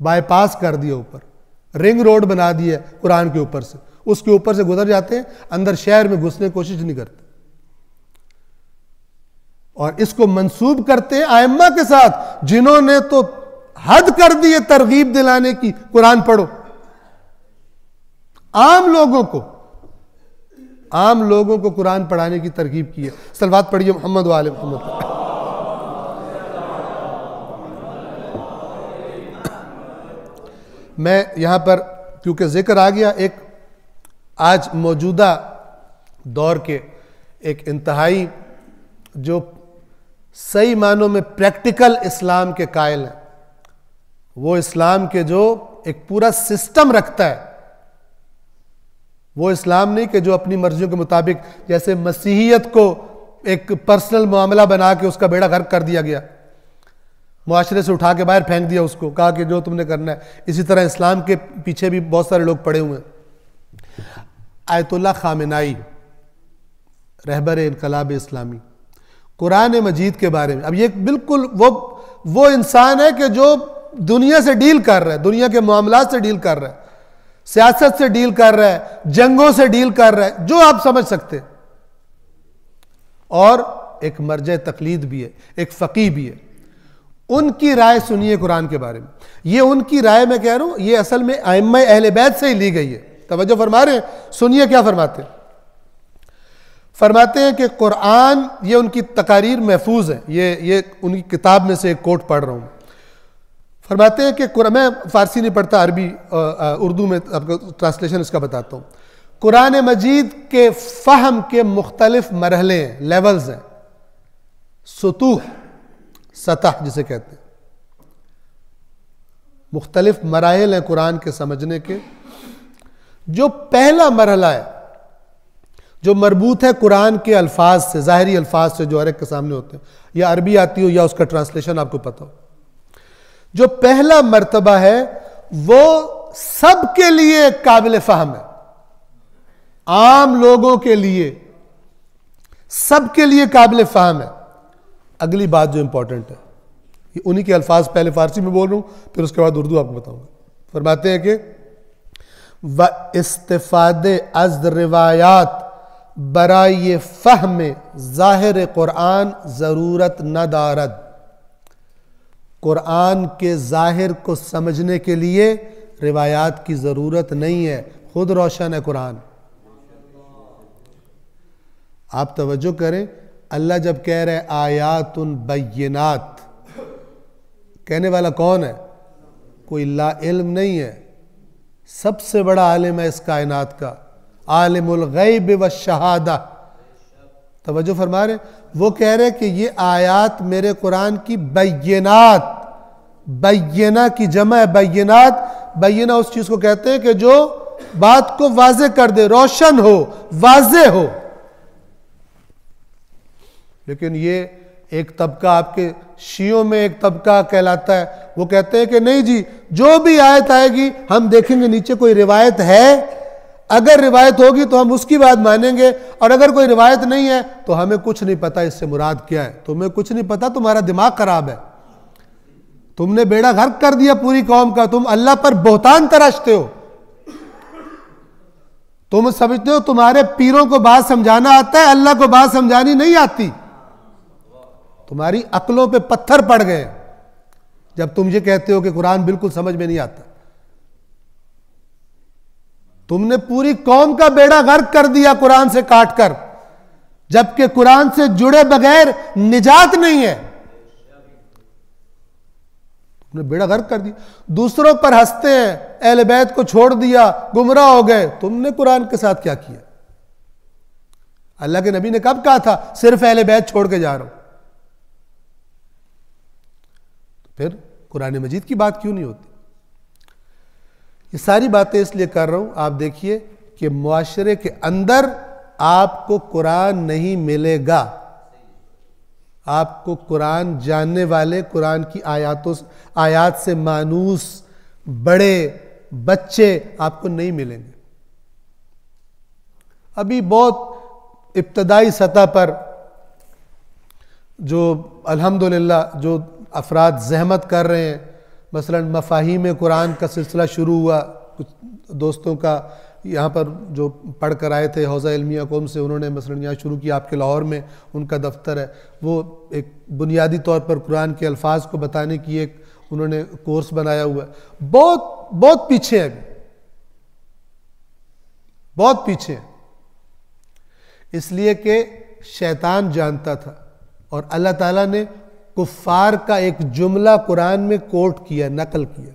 बाईपास कर दिया, ऊपर रिंग रोड बना दी है कुरान के ऊपर से, उसके ऊपर से गुजर जाते हैं, अंदर शहर में घुसने की कोशिश नहीं करते। और इसको मंसूब करते हैं आइम्मा के साथ जिन्होंने तो हद कर दी है तरगीब दिलाने की, कुरान पढ़ो। आम लोगों को कुरान पढ़ाने की तरगीब की है। सलवात पढ़िए मोहम्मद वाले मोहम्मद। मैं यहां पर क्योंकि जिक्र आ गया, एक आज मौजूदा दौर के एक इंतहाई जो सही मानों में प्रैक्टिकल इस्लाम के कायल हैं, वो इस्लाम के जो एक पूरा सिस्टम रखता है, वो इस्लाम नहीं कि जो अपनी मर्जियों के मुताबिक, जैसे मसीहियत को एक पर्सनल मामला बना के उसका बेड़ा गर्क कर दिया गया, मुआशरे से उठा के बाहर फेंक दिया उसको, कहा कि जो तुमने करना है। इसी तरह इस्लाम के पीछे भी बहुत सारे लोग पड़े हुए हैं। आयतुल्लाह खामेनाई, रहबर इनकलाब इस्लामी, कुरान मजीद के बारे में, अब ये बिल्कुल वो इंसान है कि जो दुनिया से डील कर रहा है, दुनिया के मामलात से डील कर रहा है, सियासत से डील कर रहा है, जंगों से डील कर रहा है, जो आप समझ सकते हैं, और एक मर्जे तकलीद भी है, एक फकीह भी है। उनकी राय सुनिए कुरान के बारे में। ये उनकी राय मैं कह रहा हूं, ये असल में आइम्मा अहले बैत से ही ली गई है। तवज्जो फरमा रहे हैं, सुनिए क्या फरमाते हैं। फरमाते हैं कि कुरान, ये उनकी तकारीर महफूज है, ये उनकी किताब में से एक कोट पढ़ रहा हूं। फरमाते हैं कि मैं फारसी नहीं पढ़ता, अरबी उर्दू में आपको ट्रांसलेशन इसका बताता हूं। कुरान मजीद के फहम के मुख्तलिफ मरहले हैं, लेवल्स हैं, सुतूह, सतह जिसे कहते हैं, मुख्तलिफ मराहिल हैं कुरान के समझने के। जो पहला मरहला है, जो मरबूत है कुरान के अल्फाज से, ज़ाहिरी अल्फाज से जो हर एक के सामने होते हैं, या अरबी आती हो या उसका ट्रांसलेशन आपको पता हो, जो पहला मर्तबा है वो सबके लिए काबिल फहम है, आम लोगों के लिए, सबके लिए काबिल फहम है। अगली बात जो इंपॉर्टेंट है, ये उन्हीं के अल्फाज पहले फारसी में बोल रहा हूं, फिर उसके बाद उर्दू आपको बताऊंगा। फरमाते हैं कि व इस्तिफादे अज़ रिवायात बराए फहम ज़ाहिर कुरान ज़रूरत न दारद। कुरान के ज़ाहिर को समझने के लिए रिवायात की ज़रूरत नहीं है, खुद रोशन है कुरान। आप तवज्जो करें, अल्लाह जब कह रहे आयातुन बय्यिनात, कहने वाला कौन है? कोई ला इल्म नहीं है, सबसे बड़ा आलिम है इस कायनात का, आलिमुल गैब व शहादा। तवज्जो फरमा रहे, वो कह रहे कि ये आयात मेरे कुरान की बय्यिनात, बय्यिना की जमा है बय्यिनात। बय्यिना उस चीज को कहते हैं कि जो बात को वाज़े कर दे, रोशन हो, वाज़े हो। लेकिन ये एक तबका, आपके शियों में एक तबका कहलाता है, वो कहते हैं कि नहीं जी, जो भी आयत आएगी हम देखेंगे नीचे कोई रिवायत है, अगर रिवायत होगी तो हम उसकी बात मानेंगे, और अगर कोई रिवायत नहीं है तो हमें कुछ नहीं पता इससे मुराद क्या है। तुम्हें कुछ नहीं पता, तुम्हारा दिमाग खराब है, तुमने बेड़ा गर्क कर दिया पूरी कौम का, तुम अल्लाह पर बोहतान तराशते हो, तुम समझते हो तुम्हारे पीरों को बात समझाना आता है, अल्लाह को बात समझानी नहीं आती। तुम्हारी अक्लों पे पत्थर पड़ गए जब तुम ये कहते हो कि कुरान बिल्कुल समझ में नहीं आता। तुमने पूरी कौम का बेड़ा गर्क कर दिया कुरान से काट कर, जबकि कुरान से जुड़े बगैर निजात नहीं है। तुमने बेड़ा गर्क कर दिया, दूसरों पर हंसते हैं, अहले बैत को छोड़ दिया, गुमराह हो गए। तुमने कुरान के साथ क्या किया? अल्लाह के नबी ने कब कहा था सिर्फ अहले बैत छोड़ के जा रहा हूं? फिर कुरान मजीद की बात क्यों नहीं होती? ये सारी बातें इसलिए कर रहा हूं, आप देखिए कि मुआशरे के अंदर आपको कुरान नहीं मिलेगा, आपको कुरान जानने वाले, कुरान की आयात से मानूस बड़े बच्चे आपको नहीं मिलेंगे। अभी बहुत इब्तदाई सतह पर जो अल्हम्दुलिल्लाह जो अफराद ज़हमत कर रहे हैं, मसलन मफ़ाहीम कुरान का सिलसिला शुरू हुआ, कुछ दोस्तों का यहाँ पर जो पढ़ कर आए थे हौज़ा इल्मिया कौम से, उन्होंने मसलन यहाँ शुरू किया, आपके लाहौर में उनका दफ्तर है, वो एक बुनियादी तौर पर कुरान के अल्फाज को बताने की एक उन्होंने कोर्स बनाया हुआ है। बहुत बहुत पीछे है, बहुत पीछे है, इसलिए कि शैतान जानता था और अल्लाह ताला ने कुफ्फार का एक जुमला कुरान में कोट किया, नकल किया।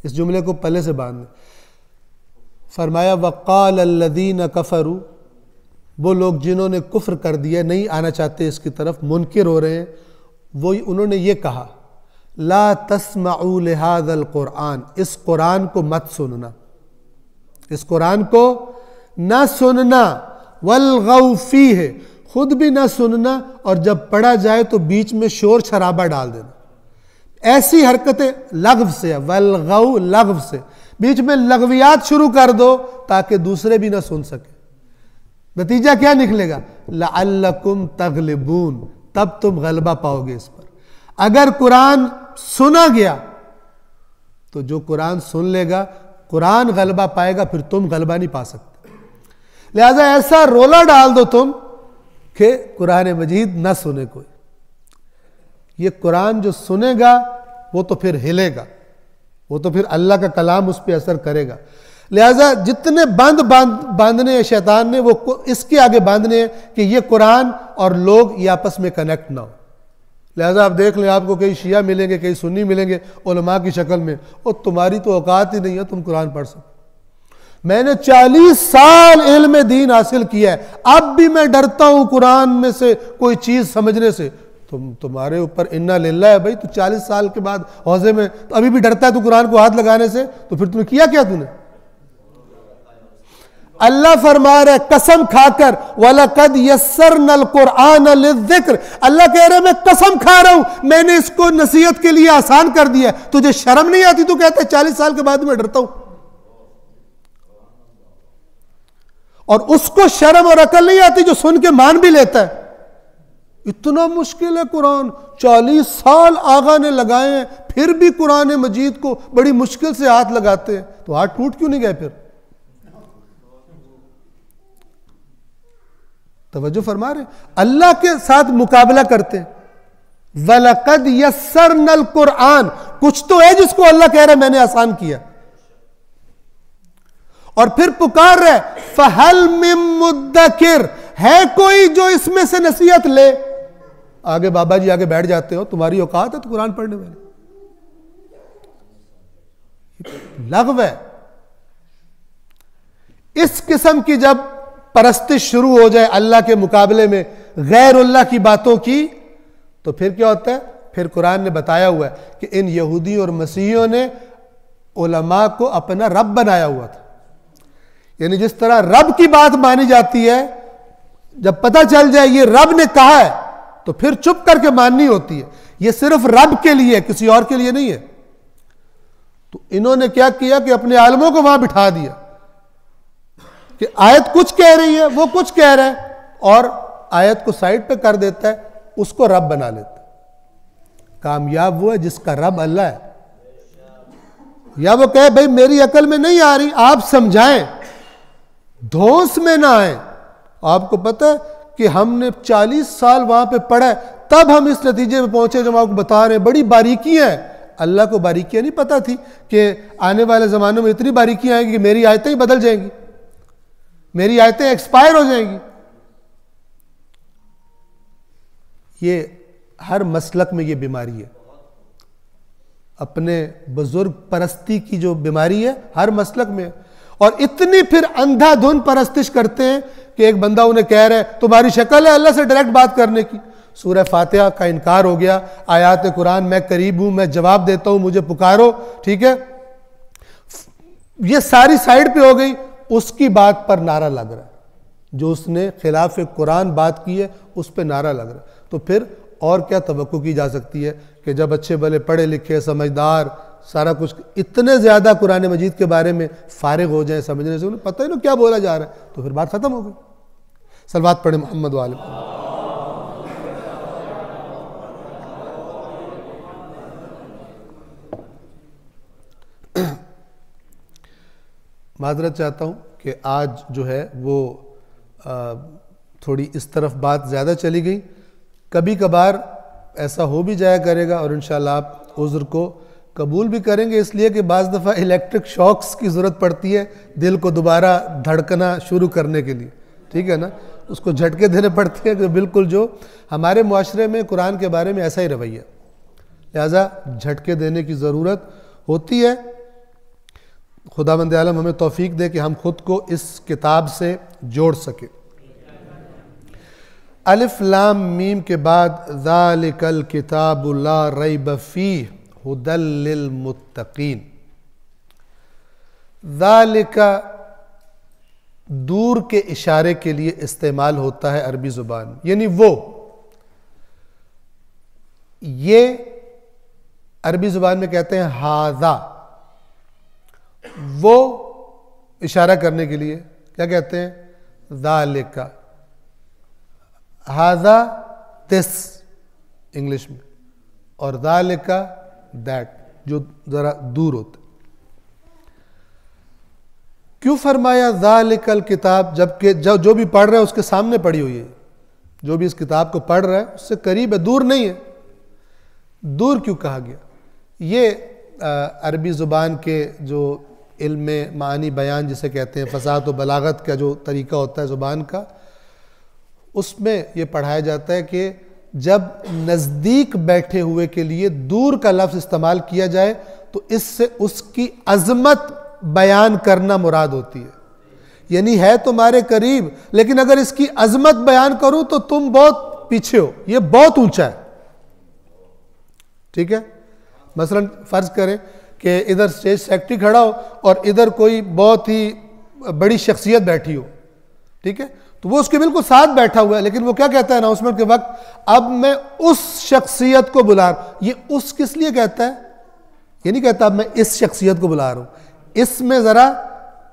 इस जुमले को पहले से बांध, फरमाया वक़ाल अल्लज़ीन कफ़रू, वो लोग जिन्होंने कुफ्र कर दिया, नहीं आना चाहते इसकी तरफ, मुनकिर हो रहे हैं, वो उन्होंने ये कहा ला तस्मऊ लिहाज़ल कुरान, इस कुरान को मत सुनना, इस कुरान को ना सुनना, वल्गौ फीह, खुद भी ना सुनना, और जब पढ़ा जाए तो बीच में शोर शराबा डाल देना। ऐसी हरकतें लग़व से है, वल्गौ लग़व से, बीच में लगवियात शुरू कर दो ताकि दूसरे भी ना सुन सके। नतीजा क्या निकलेगा? लअल्लकुम तग़लिबून, तब तुम गलबा पाओगे इस पर। अगर कुरान सुना गया तो जो कुरान सुन लेगा, कुरान गलबा पाएगा, फिर तुम गलबा नहीं पा सकते। लिहाजा ऐसा रोला डाल दो तुम कि कुरान मजीद न सुने कोई। ये कुरान जो सुनेगा वो तो फिर हिलेगा, वो तो फिर अल्लाह का कलाम उस पर असर करेगा। लिहाजा जितने बांधने हैं शैतान ने, वो इसके आगे बांधने हैं कि ये कुरान और लोग ये आपस में कनेक्ट ना हो। लिहाजा आप देख लें, आपको कई शिया मिलेंगे, कई सुन्नी मिलेंगे उलमा की शक्ल में, और तुम्हारी तो औकात ही नहीं है तुम कुरान पढ़ सको। मैंने 40 साल इल्म दीन हासिल किया है, अब भी मैं डरता हूं कुरान में से कोई चीज समझने से। तुम्हारे ऊपर इन्ना लिल्लाह है भाई, तू 40 साल के बाद हौजे में तो अभी भी डरता है तू कुरान को हाथ लगाने से, तो फिर तुमने किया क्या? तूने अल्लाह फरमा रहे कसम खाकर, वलकद यस्सरनल कुरआन लिज़िक्र, अल्लाह कह रहे मैं कसम खा रहा हूं मैंने इसको नसीहत के लिए आसान कर दिया। तुझे शर्म नहीं आती? तू कहता है 40 साल के बाद मैं डरता हूं, और उसको शर्म और अकल नहीं आती जो सुन के मान भी लेता है। इतना मुश्किल है कुरान, 40 साल आगा ने लगाए हैं, फिर भी कुरान मजीद को बड़ी मुश्किल से हाथ लगाते हैं, तो हाथ टूट क्यों नहीं गए? फिर तवज्जो फरमा रहे, अल्लाह के साथ मुकाबला करते हैं। वलकद यस्सरनल कुरआन, कुछ तो है जिसको अल्लाह कह रहा है मैंने आसान किया, और फिर पुकार रहे फहल मिन मुद्दकिर, है कोई जो इसमें से नसीहत ले? आगे बाबा जी आगे बैठ जाते हो, तुम्हारी औकात है तो कुरान पढ़ने वाले। लगव है। इस किस्म की जब परस्तिश शुरू हो जाए अल्लाह के मुकाबले में गैरुल्लाह की बातों की, तो फिर क्या होता है? फिर कुरान ने बताया हुआ है कि इन यहूदी और मसीहियों ने उलमा को अपना रब बनाया हुआ था। यानी जिस तरह रब की बात मानी जाती है, जब पता चल जाए ये रब ने कहा है तो फिर चुप करके माननी होती है। ये सिर्फ रब के लिए, किसी और के लिए नहीं है। तो इन्होंने क्या किया कि अपने आलमों को वहां बिठा दिया कि आयत कुछ कह रही है, वो कुछ कह रहा है, और आयत को साइड पे कर देता है, उसको रब बना लेता है। कामयाब वो है जिसका रब अल्लाह है। या वो कहे भाई मेरी अकल में नहीं आ रही, आप समझाएं, धौंस में ना आए। आपको पता है कि हमने 40 साल वहां पे पढ़ा है, तब हम इस नतीजे में पहुंचे जो हम आपको बता रहे हैं। बड़ी बारीकियां हैं, अल्लाह को बारीकियां नहीं पता थी कि आने वाले जमानों में इतनी बारीकियां आएंगी कि मेरी आयतें ही बदल जाएंगी, मेरी आयतें एक्सपायर हो जाएंगी। ये हर मसलक में ये बीमारी है, अपने बुजुर्ग परस्ती की जो बीमारी है हर मसलक में है। और इतनी फिर अंधाधुन परस्तिश करते हैं कि एक बंदा उन्हें कह रहा है तुम्हारी शक्ल है अल्लाह से डायरेक्ट बात करने की। सूरह फातिहा का इनकार हो गया, आयात कुरान मैं करीब हूं, मैं जवाब देता हूं, मुझे पुकारो, ठीक है, ये सारी साइड पे हो गई। उसकी बात पर नारा लग रहा है, जो उसने खिलाफ कुरान बात की है उस पर नारा लग रहा है। तो फिर और क्या तवक्को की जा सकती है कि जब अच्छे भले पढ़े लिखे समझदार सारा कुछ इतने ज्यादा कुरान मजीद के बारे में फारिग हो जाए समझने से, उन्हें पता ही नहीं क्या बोला जा रहा है, तो फिर बात खत्म हो गई। सलवात पढ़े मोहम्मद वाले। माजरत चाहता हूँ कि आज जो है वो थोड़ी इस तरफ बात ज़्यादा चली गई। कभी कभार ऐसा हो भी जाया करेगा और इंशाल्लाह आप उज़्र को कबूल भी करेंगे, इसलिए कि बाज़ दफ़ा इलेक्ट्रिक शॉक्स की ज़रूरत पड़ती है दिल को दोबारा धड़कना शुरू करने के लिए, ठीक है ना। उसको झटके देने पड़ते हैं कि बिल्कुल जो हमारे मुआशरे में कुरान के बारे में ऐसा ही रवैया, लिहाजा झटके देने की ज़रूरत होती है। खुदावंद आलम हमें तौफीक दे कि हम खुद को इस किताब से जोड़ सके। अलिफ लाम मीम के बाद ज़ालिकल किताबु ला रैब फीह हुदल लिल मुत्तकीन। ज़ालिका दूर के इशारे के लिए इस्तेमाल होता है अरबी ज़ुबान, यानी वो, ये अरबी ज़ुबान में कहते हैं हाज़ा, वो इशारा करने के लिए क्या कहते हैं, ज़ालिका, हाज़ा दिस इंग्लिश में, और ज़ालिका दैट जो ज़रा दूर होते। क्यों फरमाया ज़ालिकल किताब, जबकि जो भी पढ़ रहा है उसके सामने पढ़ी हुई है, जो भी इस किताब को पढ़ रहा है उससे करीब है, दूर नहीं है। दूर क्यों कहा गया? ये अरबी ज़ुबान के जो इल्म मानी बयान जिसे कहते हैं, फसाहत व बलागत का जो तरीका होता है ज़ुबान का, उसमें ये पढ़ाया जाता है कि जब नज़दीक बैठे हुए के लिए दूर का लफ्ज़ इस्तेमाल किया जाए तो इससे उसकी अज़मत बयान करना मुराद होती है। यानी है तुम्हारे करीब, लेकिन अगर इसकी अज़मत बयान करूं तो तुम बहुत पीछे हो, ये बहुत ऊंचा है, ठीक है। मसलन फ़र्ज़ करें कि इधर स्टेज सेक्रेटरी खड़ा हो और इधर कोई बहुत ही बड़ी शख्सियत बैठी हो, ठीक है, तो वो उसके बिल्कुल साथ बैठा हुआ है, लेकिन वो क्या कहता है अनाउंसमेंट के वक्त, अब मैं उस शख्सियत को बुला रहा हूं। ये उस किस लिए कहता है? ये नहीं कहता अब मैं इस शख्सियत को बुला रहा हूं, इसमें ज़रा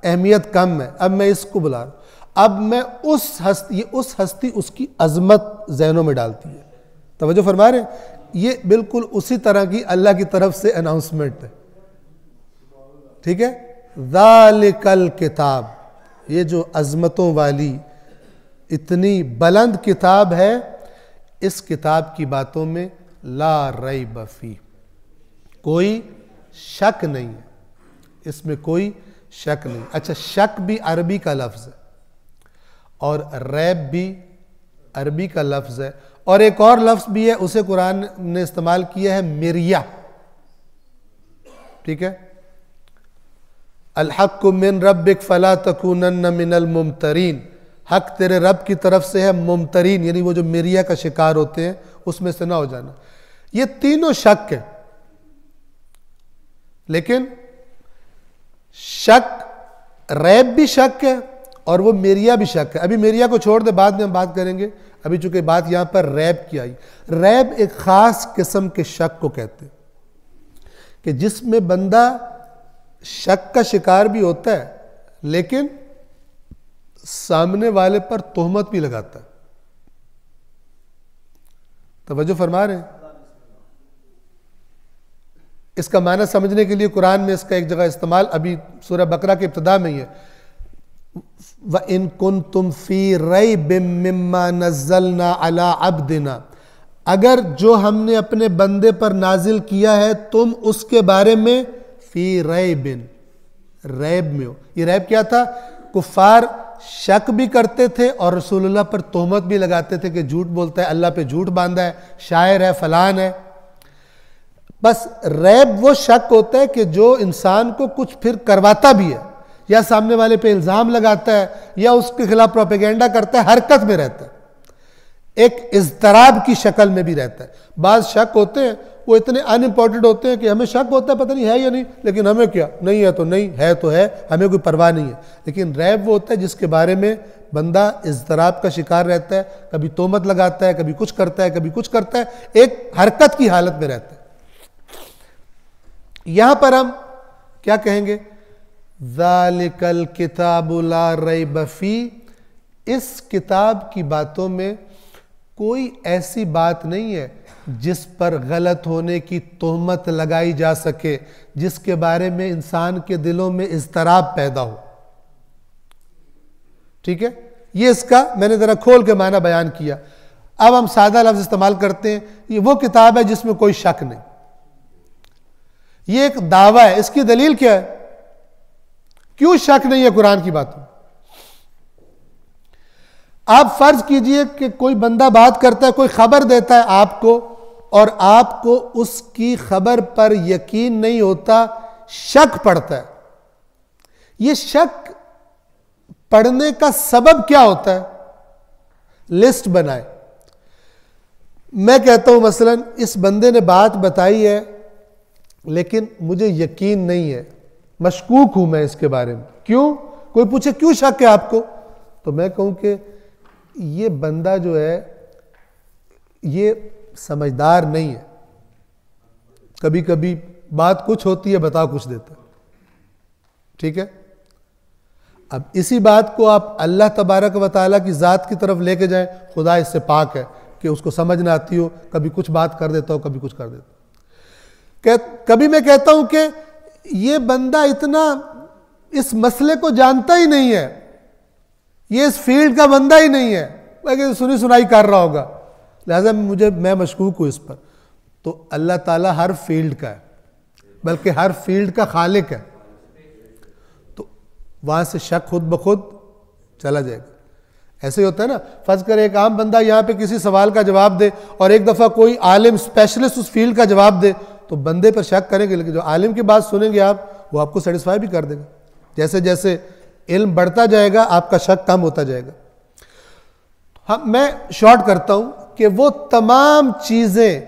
अहमियत कम है, अब मैं इसको बुला रहा हूं, अब मैं उस हस्ती, उस हस्ती उसकी अजमत ज़हनों में डालती है। तवज्जो फरमा रहे हैं? ये बिल्कुल उसी तरह की अल्लाह की तरफ से अनाउंसमेंट है, ठीक है। ज़ालिकल किताब, ये जो अजमतों वाली इतनी बुलंद किताब है, इस किताब की बातों में ला रैब फीह, कोई शक नहीं है, इसमें कोई शक नहीं। अच्छा, शक भी अरबी का लफ्ज़ है और रैब भी अरबी का लफ्ज़ है, और एक और लफ्ज़ भी है, उसे कुरान ने इस्तेमाल किया है, मिरिया, ठीक है। अल हक़्क़ु मिन रब्बिक फला तकूनन्न मिनल मुमतरीन, हक तेरे रब की तरफ से है, मुमतरीन यानी वो जो मिरिया का शिकार होते हैं उसमें से ना हो जाना। ये तीनों शक है, लेकिन शक, रैब भी शक है और वो मिरिया भी शक है। अभी मिरिया को छोड़ दे, बाद में हम बात करेंगे, अभी चूंकि बात यहां पर रैब की आई। रैब एक खास किस्म के शक को कहते हैं कि जिसमें बंदा शक का शिकार भी होता है लेकिन सामने वाले पर तोहमत भी लगाता है। तवज्जो फरमा रहे हैं? इसका माना समझने के लिए कुरान में इसका एक जगह इस्तेमाल अभी सूरह बकरा के इब्तिदा में ही है, व इन कुंतुम फी रैबिम मिम्मा नज़्ज़लना अला अब्दिना, अगर जो हमने अपने बंदे पर नाजिल किया है तुम उसके बारे में फी रैबिन, रैब में हो। ये रैब क्या था? कुफार शक भी करते थे और रसूलुल्लाह पर तोहमत भी लगाते थे कि झूठ बोलता है, अल्लाह पे झूठ बांधा है, शायर है, फलान है। बस रैब वो शक होता है कि जो इंसान को कुछ फिर करवाता भी है, या सामने वाले पे इल्ज़ाम लगाता है, या उसके खिलाफ प्रोपेगेंडा करता है, हरकत में रहता है, एक इज़्तराब की शक्ल में भी रहता है। बाज़ शक होते हैं वो इतने अनइम्पॉर्टेंट होते हैं कि हमें शक होता है पता नहीं है या नहीं, लेकिन हमें क्या, नहीं है तो नहीं, है तो है, हमें कोई परवाह नहीं है। लेकिन रैब वो होता है जिसके बारे में बंदा इज़्तराब का शिकार रहता है, कभी तोहमत लगाता है, कभी कुछ करता है, कभी कुछ करता है, एक हरकत की हालत में रहता है। यहां पर हम क्या कहेंगे? ज़ालिकल किताबु ला रैब फीह, इस किताब की बातों में कोई ऐसी बात नहीं है जिस पर गलत होने की तोहमत लगाई जा सके, जिसके बारे में इंसान के दिलों में इज़्तराब पैदा हो। ठीक है, ये इसका मैंने ज़रा खोल के माना बयान किया। अब हम सादा लफ्ज़ इस्तेमाल करते हैं। ये वो किताब है जिसमें कोई शक नहीं, ये एक दावा है। इसकी दलील क्या है? क्यों शक नहीं है कुरान की बातों में? आप फर्ज कीजिए कि कोई बंदा बात करता है, कोई खबर देता है आपको, और आपको उसकी खबर पर यकीन नहीं होता, शक पड़ता है। यह शक पढ़ने का सबब क्या होता है? लिस्ट बनाए। मैं कहता हूं मसलन इस बंदे ने बात बताई है लेकिन मुझे यकीन नहीं है, मशकूक हूं मैं इसके बारे में। क्यों? कोई पूछे क्यों शक है आपको, तो मैं कहूं कि ये बंदा जो है ये समझदार नहीं है, कभी कभी बात कुछ होती है बता कुछ देता है। ठीक है, अब इसी बात को आप अल्लाह तबारक व तआला की ज़ात की तरफ लेके जाएं, खुदा इससे पाक है कि उसको समझ ना आती हो, कभी कुछ बात कर देता हो, कभी कुछ कर देता हो। कभी मैं कहता हूं कि ये बंदा इतना इस मसले को जानता ही नहीं है, ये इस फील्ड का बंदा ही नहीं है, लेकिन सुनी सुनाई कर रहा होगा, लिहाजा मैं मशकूक हूं इस पर। तो अल्लाह ताला हर फील्ड का है, बल्कि हर फील्ड का खालिक है, तो वहां से शक खुद ब खुद चला जाएगा। ऐसे ही होता है ना, फर्ज कर एक आम बंदा यहां पे किसी सवाल का जवाब दे और एक दफा कोई आलिम स्पेशलिस्ट उस फील्ड का जवाब दे, तो बंदे पर शक करेंगे, लेकिन जो आलिम की बात सुनेंगे आप, वो आपको सेटिस्फाई भी कर देगा। जैसे जैसे इल्म बढ़ता जाएगा आपका शक कम होता जाएगा। हम मैं शॉर्ट करता हूं कि वो तमाम चीजें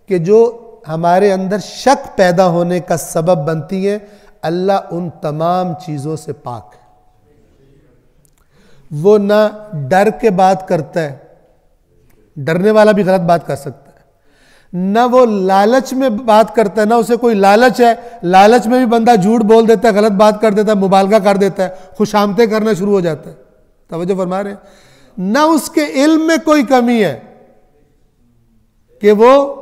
कि जो हमारे अंदर शक पैदा होने का सबब बनती हैं, अल्लाह उन तमाम चीजों से पाक है। वो ना डर के बात करता है, डरने वाला भी गलत बात कर सकता है, ना वो लालच में बात करता है, ना उसे कोई लालच है, लालच में भी बंदा झूठ बोल देता है, गलत बात कर देता है, मुबालगा कर देता है, खुशामतें करना शुरू हो जाता है। तवज्जो फरमा रहे हैं? ना उसके इल्म में कोई कमी है कि वो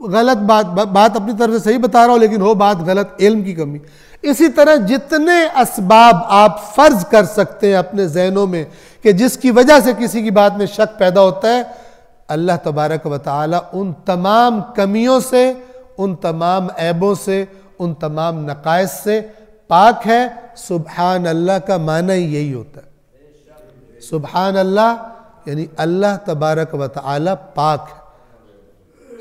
गलत बात अपनी तरफ से सही बता रहा हो, लेकिन हो बात गलत, इल्म की कमी। इसी तरह जितने असबाब आप फर्ज कर सकते हैं अपने ज़हनों में कि जिसकी वजह से किसी की बात में शक पैदा होता है, अल्लाह तबारक व तआला उन तमाम कमियों से, उन तमाम ऐबों से, उन तमाम नकाइस से पाक है। सुबहान अल्लाह का माना ही यही होता है। सुबहान अल्लाह यानी अल्लाह तबारक व तआला पाक है,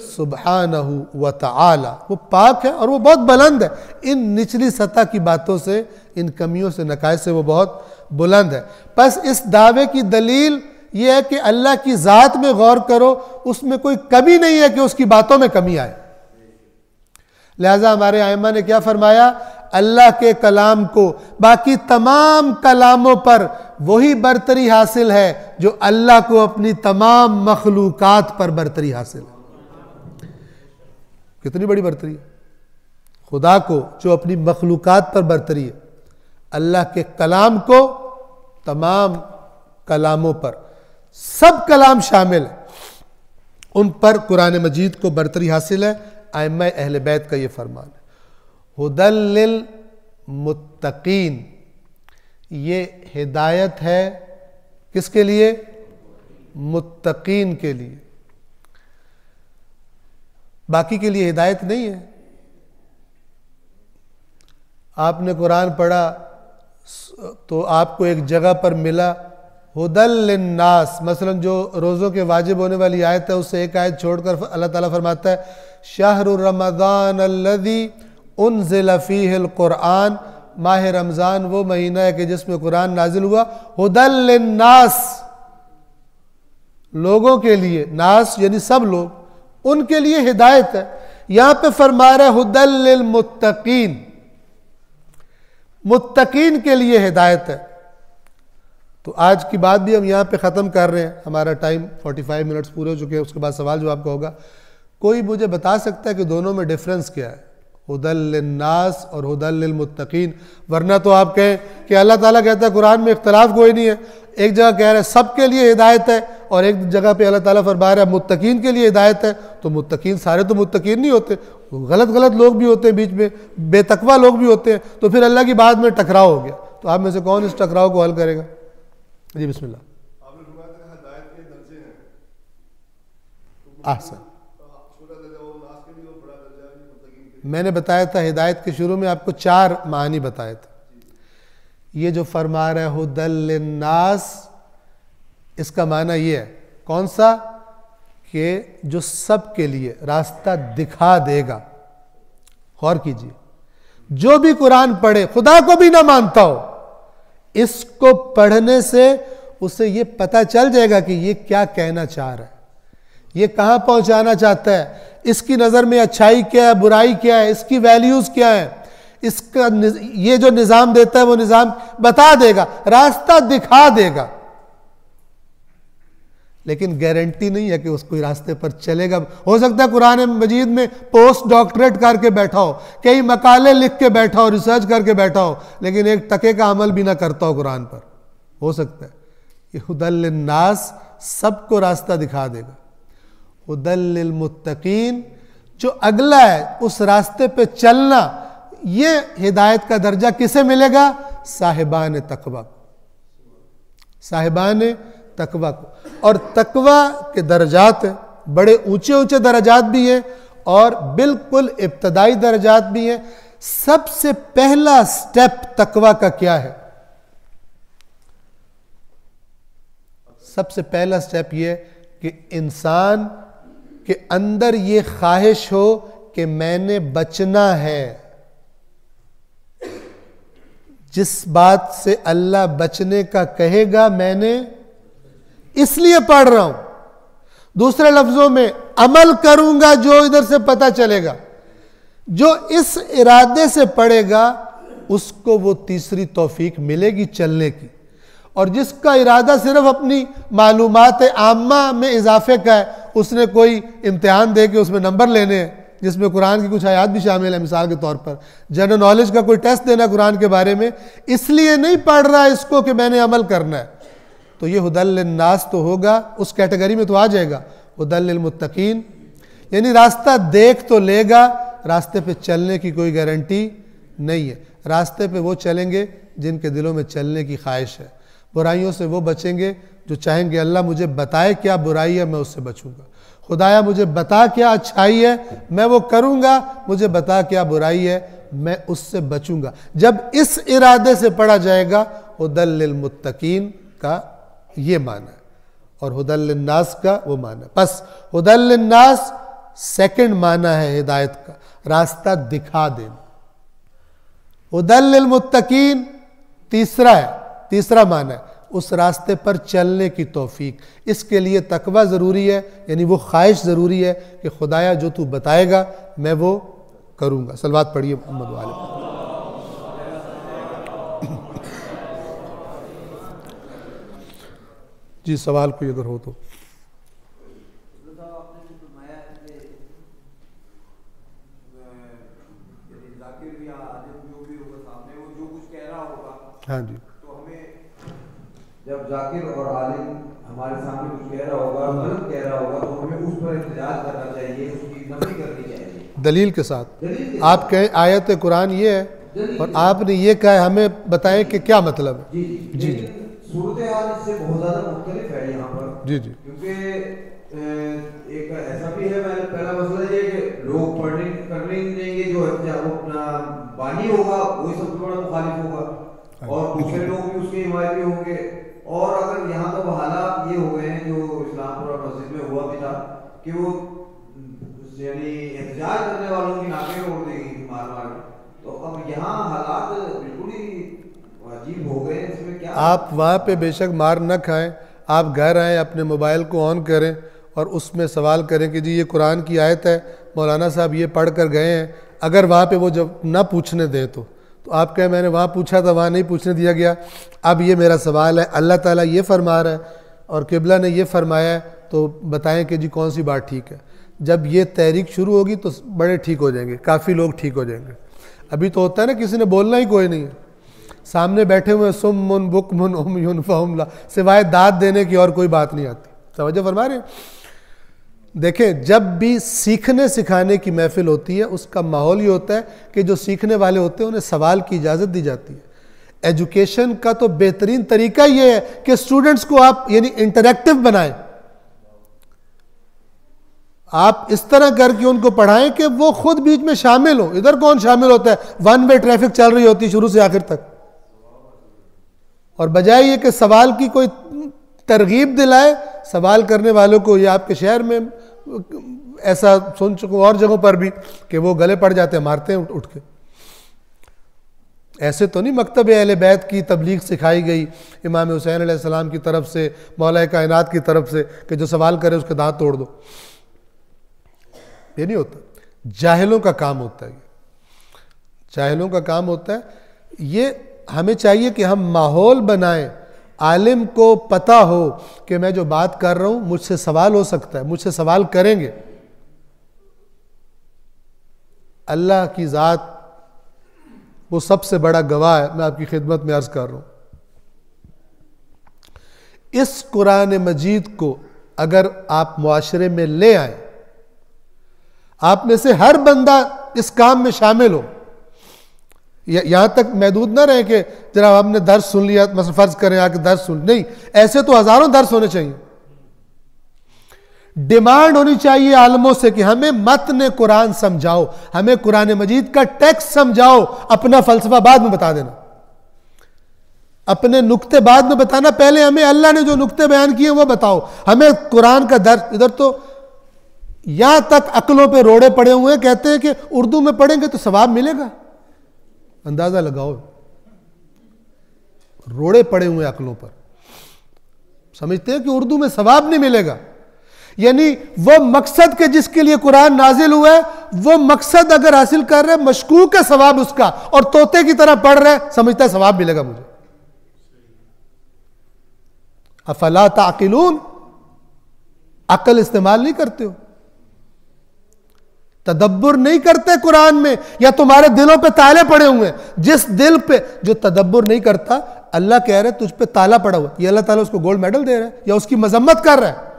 सुब्हानहू व तआला, वो पाक है और वो बहुत बुलंद है। इन निचली सतह की बातों से, इन कमियों से, नकाइस से वो बहुत बुलंद है। बस इस दावे की दलील ये है कि अल्लाह की ज़ात में गौर करो, उसमें कोई कमी नहीं है कि उसकी बातों में कमी आए। लिहाजा हमारे आइमा ने क्या फरमाया, अल्लाह के कलाम को बाकी तमाम कलामों पर वही बरतरी हासिल है जो अल्लाह को अपनी तमाम मखलूकात पर बरतरी हासिल है। कितनी बड़ी बरतरी है खुदा को, जो अपनी मखलूकात पर बरतरी है। अल्लाह के कलाम को तमाम कलामों पर, सब कलाम शामिल है, उन पर कुरान मजीद को बरतरी हासिल है। आइम्मा अहले बैत का ये फरमान है, हुदल लिल मुत्तकीन, ये हिदायत है किसके लिए? मुत्तकीन के लिए, बाकी के लिए हिदायत नहीं है। आपने कुरान पढ़ा तो आपको एक जगह पर मिला हुदल लिन्नास, मसलन जो रोज़ों के वाजिब होने वाली आयत है उससे एक आयत छोड़कर अल्लाह ताला फरमाता है शहरु रमज़ान अल्लज़ी उन्ज़िल फ़ीहिल कुरआन, माह रमज़ान वो महीना है कि जिसमें कुरान नाजिल हुआ। हुदल लिन्नास, लोगों के लिए, नास यानी सब लोग, उनके लिए हिदायत है। यहां पे फरमा रहा है हुदल लिल मुत्तकीन, मुत्तकीन के लिए हिदायत है। तो आज की बात भी हम यहां पे ख़त्म कर रहे हैं, हमारा टाइम 45 मिनट्स पूरे हो चुके हैं। उसके बाद सवाल जवाब का होगा। कोई मुझे बता सकता है कि दोनों में डिफरेंस क्या है, हुदल लिन्नास और हुदल लिल मुत्तकीन? वरना तो आप कहें कि अल्लाह ताला कहता है कुरान में इख्तलाफ कोई नहीं है, एक जगह कह रहा है सबके लिए हिदायत है और एक जगह पे अल्लाह ताला फरमा रहा है मुत्तकीन के लिए हिदायत है। तो मुत्तकीन सारे तो मुत्तकीन नहीं होते, गलत गलत लोग भी होते हैं, बीच में बेतकवा लोग भी होते हैं। तो फिर अल्लाह की बात में टकराव हो गया। तो आप में से कौन इस टकराव को हल करेगा? जी बिस्मिल्लाह। आपने फरमाया था हिदायत के दर्जे हैं, ahsan। छोटा दर्जा वो नास के लिए, वो बड़ा दर्जा है मुत्तकीन के लिए। मैंने बताया था हिदायत के शुरू में आपको 4 मानी बताए थे। ये जो फरमा रहा है हुदल लिन्नास, इसका माना ये है, कौन सा, कि जो सब के लिए रास्ता दिखा देगा। गौर कीजिए, जो भी कुरान पढ़े, खुदा को भी ना मानता हो, इसको पढ़ने से उसे ये पता चल जाएगा कि ये क्या कहना चाह रहा है, ये कहां पहुंचाना चाहता है, इसकी नजर में अच्छाई क्या है, बुराई क्या है, इसकी वैल्यूज क्या है, इसका ये जो निजाम देता है वो निजाम बता देगा, रास्ता दिखा देगा। लेकिन गारंटी नहीं है कि उसको रास्ते पर चलेगा। हो सकता है कुरान मजीद में पोस्ट डॉक्टरेट करके बैठा हो, कई मकाले लिख के बैठा हो, रिसर्च करके बैठा हो, लेकिन एक टके का अमल भी ना करता हो कुरान पर, हो सकता है। ये हुदल लिन्नास, सबको रास्ता दिखा देगा। हुदल लिल मुत्तकीन, जो अगला है उस रास्ते पे चलना, ये हिदायत का दर्जा किसे मिलेगा, साहिबान तकवा, साहिबान तकवा को। और तकवा के दर्जात बड़े ऊंचे ऊंचे दर्जात भी हैं और बिल्कुल इब्तदाई दर्जात भी हैं। सबसे पहला स्टेप तकवा का क्या है, सबसे पहला स्टेप यह कि इंसान के अंदर ये ख्वाहिश हो कि मैंने बचना है, जिस बात से अल्लाह बचने का कहेगा मैंने इसलिए पढ़ रहा हूं, दूसरे लफ्जों में अमल करूंगा जो इधर से पता चलेगा। जो इस इरादे से पढ़ेगा उसको वो तीसरी तौफीक मिलेगी चलने की। और जिसका इरादा सिर्फ अपनी मालूमात आम्मा में इजाफे का है, उसने कोई इम्तिहान दे के उसमें नंबर लेने हैं, जिसमें कुरान की कुछ आयात भी शामिल है, मिसाल के तौर पर जनरल नॉलेज का कोई टेस्ट देना कुरान के बारे में, इसलिए नहीं पढ़ रहा इसको कि मैंने अमल करना है, तो ये हुदल लिन्नास तो होगा, उस कैटेगरी में तो आ जाएगा। हुदल लिल मुत्तकीन यानी रास्ता देख तो लेगा, रास्ते पे चलने की कोई गारंटी नहीं है। रास्ते पे वो चलेंगे जिनके दिलों में चलने की ख्वाहिश है। बुराइयों से वो बचेंगे जो चाहेंगे अल्लाह मुझे बताए क्या बुराई है, मैं उससे बचूंगा। खुदाया मुझे बता क्या अच्छाई है, मैं वो करूंगा, मुझे बता क्या बुराई है, मैं उससे बचूंगा। जब इस इरादे से पढ़ा जाएगा, हुदल लिल मुत्तकीन का ये माना है और हुदल लिन्नास का वो माना है। बस हुदल लिन्नास सेकंड माना है हिदायत का, रास्ता दिखा देना। हुदल लिल मुत्तकीन तीसरा है, तीसरा माना है उस रास्ते पर चलने की तौफीक। इसके लिए तकवा ज़रूरी है, यानी वो ख्वाहिश ज़रूरी है कि खुदाया जो तू बताएगा मैं वो करूँगा। सलवात पढ़िए मोहम्मद वाले। जी सवाल कोई अगर हो तो। हाँ जी, जब जाकिर और आलिम हमारे सामने कुछ कह रहा होगा, गलत कह रहा होगा, तो हमें उस पर इत्तेजाज करना चाहिए, उसकी नफी करनी चाहिए दलील के साथ। आप कहें आयत कुरान ये है और आपने ये कहा, हमें बताएं कि क्या मतलब है। जी जी जी, सूरत हाल इससे बहुत ज़्यादा मुख्तलिफ है यहाँ पर। जी जी, क्योंकि एक ऐसा भी है, मैंने पहला मसला ये कि लोग पढ़ने करने नहीं देंगे, जो अपना बानी होगा वही सबसे बड़ा मुखालिफ होगा, और दूसरे लोग भी उसके हिमायती होंगे। और अगर यहाँ तो हालात ये हो गए हैं जो इस्लामपुरा मस्जिद में हुआ भी था कि वो यानी एहतजाज करने वालों की नाकें तोड़ देगी मार मार, तो अब यहाँ हालात बिल्कुल ही अजीब हो गए। इसमें क्या, आप वहाँ पे बेशक मार न खाएं, आप घर आएँ, अपने मोबाइल को ऑन करें और उसमें सवाल करें कि जी ये कुरान की आयत है, मौलाना साहब ये पढ़ कर गए हैं। अगर वहाँ पे वो जब ना पूछने दें तो आप कहें मैंने वहाँ पूछा था, वहाँ नहीं पूछने दिया गया, अब ये मेरा सवाल है, अल्लाह ताला ये फरमा रहा है और किबला ने ये फरमाया है, तो बताएं कि जी कौन सी बात ठीक है। जब ये तहरीक शुरू होगी तो बड़े ठीक हो जाएंगे, काफ़ी लोग ठीक हो जाएंगे। अभी तो होता है ना, किसी ने बोलना ही कोई नहीं है, सामने बैठे हुए सुम्मुन बुकमुन उम्युन फहुम, सिवाय दाद देने की और कोई बात नहीं आती। समझे फरमा रहे हैं। देखें, जब भी सीखने सिखाने की महफिल होती है, उसका माहौल ही होता है कि जो सीखने वाले होते हैं उन्हें सवाल की इजाज़त दी जाती है। एजुकेशन का तो बेहतरीन तरीका यह है कि स्टूडेंट्स को आप यानी इंटरैक्टिव बनाएं, आप इस तरह करके उनको पढ़ाएं कि वो खुद बीच में शामिल हो। इधर कौन शामिल होता है, वन वे ट्रैफिक चल रही होती है शुरू से आखिर तक, और बजाय ये कि सवाल की कोई तरगीब दिलाए, सवाल करने वालों को, ये आपके शहर में ऐसा सुन चुका और जगहों पर भी कि वो गले पड़ जाते हैं, मारते हैं उठ के। ऐसे तो नहीं मकतब अहले बैत की तबलीग सिखाई गई इमाम हुसैन अलैहिस्सलाम की तरफ से, मौला कायनात की तरफ से, कि जो सवाल करे उसके दांत तोड़ दो। ये नहीं होता, जाहिलों का काम होता है, जाहिलों का काम होता है। ये हमें चाहिए कि हम माहौल बनाएं, आलिम को पता हो कि मैं जो बात कर रहा हूं मुझसे सवाल हो सकता है, मुझसे सवाल करेंगे। अल्लाह की ज़ात वो सबसे बड़ा गवाह है, मैं आपकी खिदमत में अर्ज कर रहा हूं। इस कुरान मजीद को अगर आप मुआशरे में ले आए, आप में से हर बंदा इस काम में शामिल हो, यहां तक महदूद ना रहे कि जरा हमने दर्स सुन लिया, मतलब फर्ज करें आके दर्स सुन, नहीं, ऐसे तो हजारों दर्स होने चाहिए। डिमांड होनी चाहिए आलमों से कि हमें मतन कुरान समझाओ, हमें कुरान मजीद का टेक्स्ट समझाओ, अपना फलसफा बाद में बता देना, अपने नुक्ते बाद में बताना, पहले हमें अल्लाह ने जो नुक्ते बयान किए वो बताओ, हमें कुरान का दर्स। इधर तो यहां तक अक्लों पे रोड़े पड़े हुए हैं, कहते हैं कि उर्दू में पढ़ेंगे तो सवाब मिलेगा। अंदाजा लगाओ, रोड़े पड़े हुए अक्लों पर, समझते हैं कि उर्दू में सवाब नहीं मिलेगा। यानी वो मकसद के जिसके लिए कुरान नाजिल हुआ है, वो मकसद अगर हासिल कर रहे, मशकूक है सवाब उसका, और तोते की तरह पढ़ रहे, समझता है सवाब मिलेगा मुझे। अफला ताकिलून, अकल इस्तेमाल नहीं करते हो, तदब्बुर नहीं करते कुरान में, या तुम्हारे दिलों पे ताले पड़े हुए हैं। जिस दिल पे जो तदब्बुर नहीं करता, अल्लाह कह रहे तुझ पे ताला पड़ा हुआ, ये अल्लाह ताला उसको गोल्ड मेडल दे रहा है या उसकी मजम्मत कर रहा है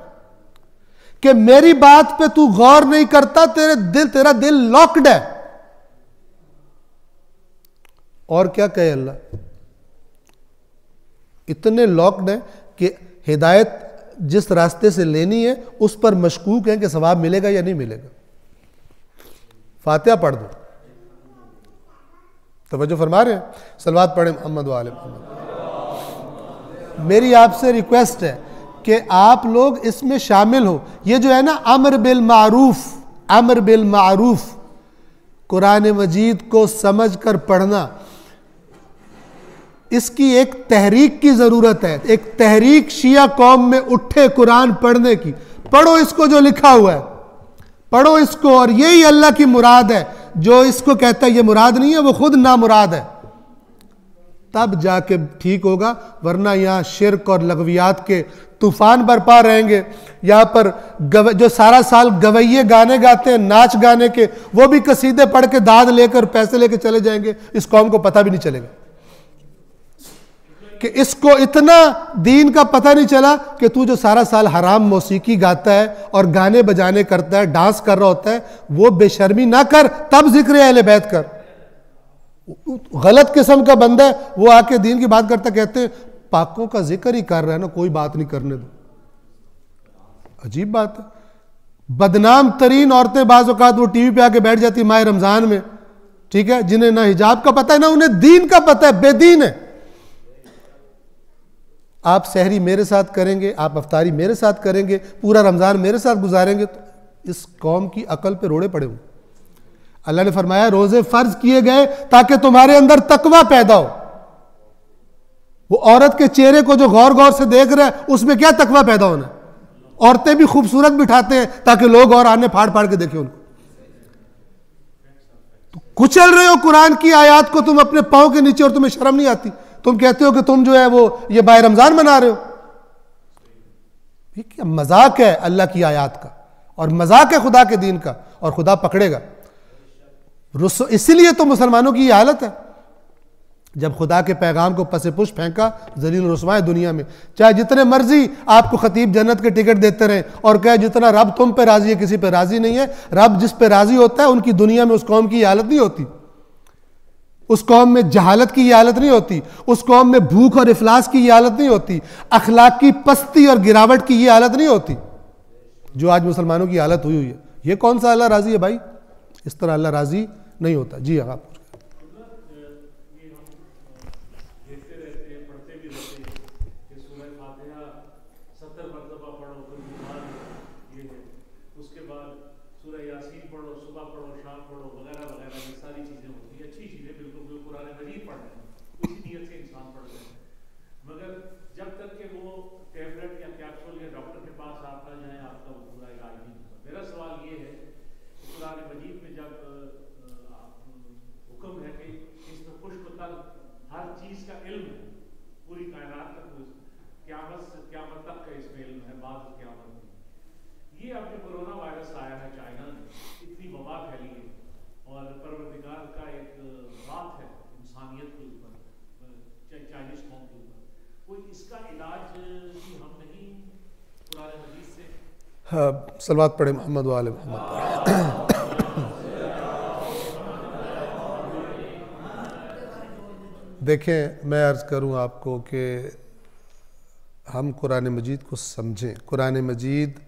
कि मेरी बात पे तू गौर नहीं करता, तेरा दिल लॉक्ड है। और क्या कहे अल्लाह, इतने लॉक्ड है कि हिदायत जिस रास्ते से लेनी है उस पर मशकूक है कि सवाब मिलेगा या नहीं मिलेगा। फातिहा पढ़ दो, तवज्जो फरमा रहे हैं, सलवात पढ़े मोहम्मद वाले मोहम्मद। मेरी आपसे रिक्वेस्ट है कि आप लोग इसमें शामिल हो। ये जो है ना अम्र बिल मारूफ, अम्र बिल मारूफ, कुरान मजीद को समझ कर पढ़ना, इसकी एक तहरीक की जरूरत है। एक तहरीक शिया कौम में उठे कुरान पढ़ने की। पढ़ो इसको जो लिखा हुआ है, पढ़ो इसको, और यही अल्लाह की मुराद है। जो इसको कहता है ये मुराद नहीं है, वो खुद ना मुराद है, तब जाके ठीक होगा। वरना यहां शिर्क और लगवियात के तूफान बरपा रहेंगे। यहां पर जो सारा साल गवैये गाने गाते हैं, नाच गाने के, वो भी कसीदे पढ़ के दाद लेकर पैसे लेकर चले जाएंगे। इस कौम को पता भी नहीं चलेगा कि इसको इतना दीन का पता नहीं चला कि तू जो सारा साल हराम मौसीकी गाता है और गाने बजाने करता है, डांस कर रहा होता है, वो बेशर्मी ना कर, तब जिक्र अहले बैत कर। गलत किस्म का बंदा है, वो आके दीन की बात करता, कहते हैं पाकों का जिक्र ही कर रहा है ना, कोई बात नहीं करने दो। अजीब बात है। बदनाम तरीन औरतें बाज़ औक़ात वो टीवी पे आके बैठ जाती माह रमजान में, ठीक है, जिन्हें ना हिजाब का पता है ना उन्हें दीन का पता है, बेदीन है। आप सहरी मेरे साथ करेंगे, आप अफ्तारी मेरे साथ करेंगे, पूरा रमजान मेरे साथ गुजारेंगे, तो इस कौम की अकल पे रोड़े पड़े हुए। अल्लाह ने फरमाया रोजे फर्ज किए गए ताकि तुम्हारे अंदर तकवा पैदा हो। वो औरत के चेहरे को जो गौर गौर से देख रहा है, उसमें क्या तकवा पैदा होना। औरतें भी खूबसूरत बिठाते हैं ताकि लोग और आने फाड़ फाड़ के देखें उनको। तो कुचल रहे हो कुरान की आयत को तुम अपने पांव के नीचे, और तुम्हें शर्म नहीं आती। तुम कहते हो कि तुम जो है वो ये बाय रमजान मना रहे हो। ये क्या मजाक है अल्लाह की आयत का, और मजाक है खुदा के दीन का, और खुदा पकड़ेगा। इसीलिए तो मुसलमानों की ये हालत है। जब खुदा के पैगाम को पसे पुश फेंका, जलील रुसवा है दुनिया में। चाहे जितने मर्जी आपको खतीब जन्नत के टिकट देते रहे और कहे जितना रब तुम पे राजी है, किसी पे राजी नहीं है। रब जिस पे राजी होता है, उनकी दुनिया में उस कौम की हालत नहीं होती। उस कौम में जहालत की ये हालत नहीं होती, उस कौम में भूख और इफलास की ये हालत नहीं होती, अखलाक की पस्ती और गिरावट की ये हालत नहीं होती जो आज मुसलमानों की हालत हुई है। ये कौन सा अल्लाह राजी है भाई? इस तरह अल्लाह राजी नहीं होता। जी आप सलवात पढ़े मोहम्मद वाले मोहम्मद पढ़े। देखें, मैं अर्ज़ करूं आपको कि हम कुरान मजीद को समझें। कुरान मजीद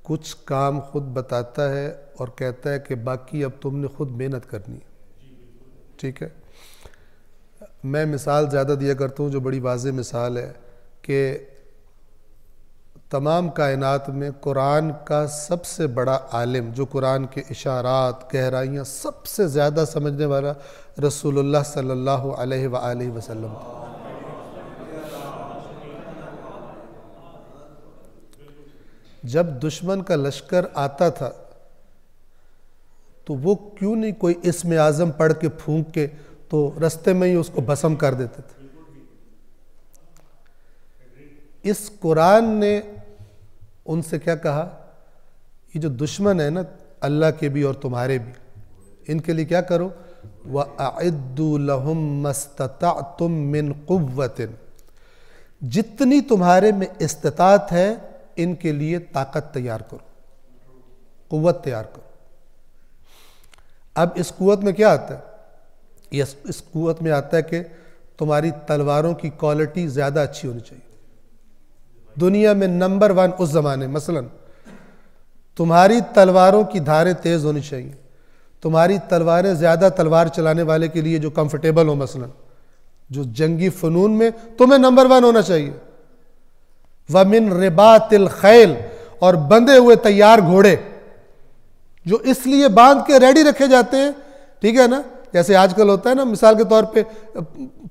कुछ काम ख़ुद बताता है और कहता है कि बाकी अब तुमने ख़ुद मेहनत करनी है। ठीक है, मैं मिसाल ज़्यादा दिया करता हूँ जो बड़ी वाज़ेह मिसाल है कि तमाम कायनात में कुरान का सबसे बड़ा आलिम, जो कुरान के इशारात गहराइयाँ सबसे ज़्यादा समझने वाला रसूलुल्लाह सल्लल्लाहु अलैहि वसल्लम था। जब दुश्मन का लश्कर आता था तो वो क्यों नहीं कोई इस्म आज़म पढ़ के फूंक के तो रास्ते में ही उसको भस्म कर देते थे। इस कुरान ने उनसे क्या कहा? ये जो दुश्मन है ना, अल्लाह के भी और तुम्हारे भी, इनके लिए क्या करो? वअइद्दू लहुम मस्तताअतुम मिन कुव्वतिन, जितनी तुम्हारे में इस्तिताअत है इनके लिए ताकत तैयार करो, कुव्वत तैयार करो। अब इस कुव्वत में क्या आता है? इस कुव्वत में आता है कि तुम्हारी तलवारों की क्वालिटी ज़्यादा अच्छी होनी चाहिए। दुनिया में नंबर 1 उस ज़माने, मसलन तुम्हारी तलवारों की धारें तेज़ होनी चाहिए, तुम्हारी तलवारें ज़्यादा तलवार चलाने वाले के लिए जो कंफर्टेबल हो, मसलन जो जंगी फ़नून में तुम्हें नंबर 1 होना चाहिए। वमिन रिबातिल खैल, और बंधे हुए तैयार घोड़े जो इसलिए बांध के रेडी रखे जाते हैं, ठीक है ना, जैसे आजकल होता है ना, मिसाल के तौर पे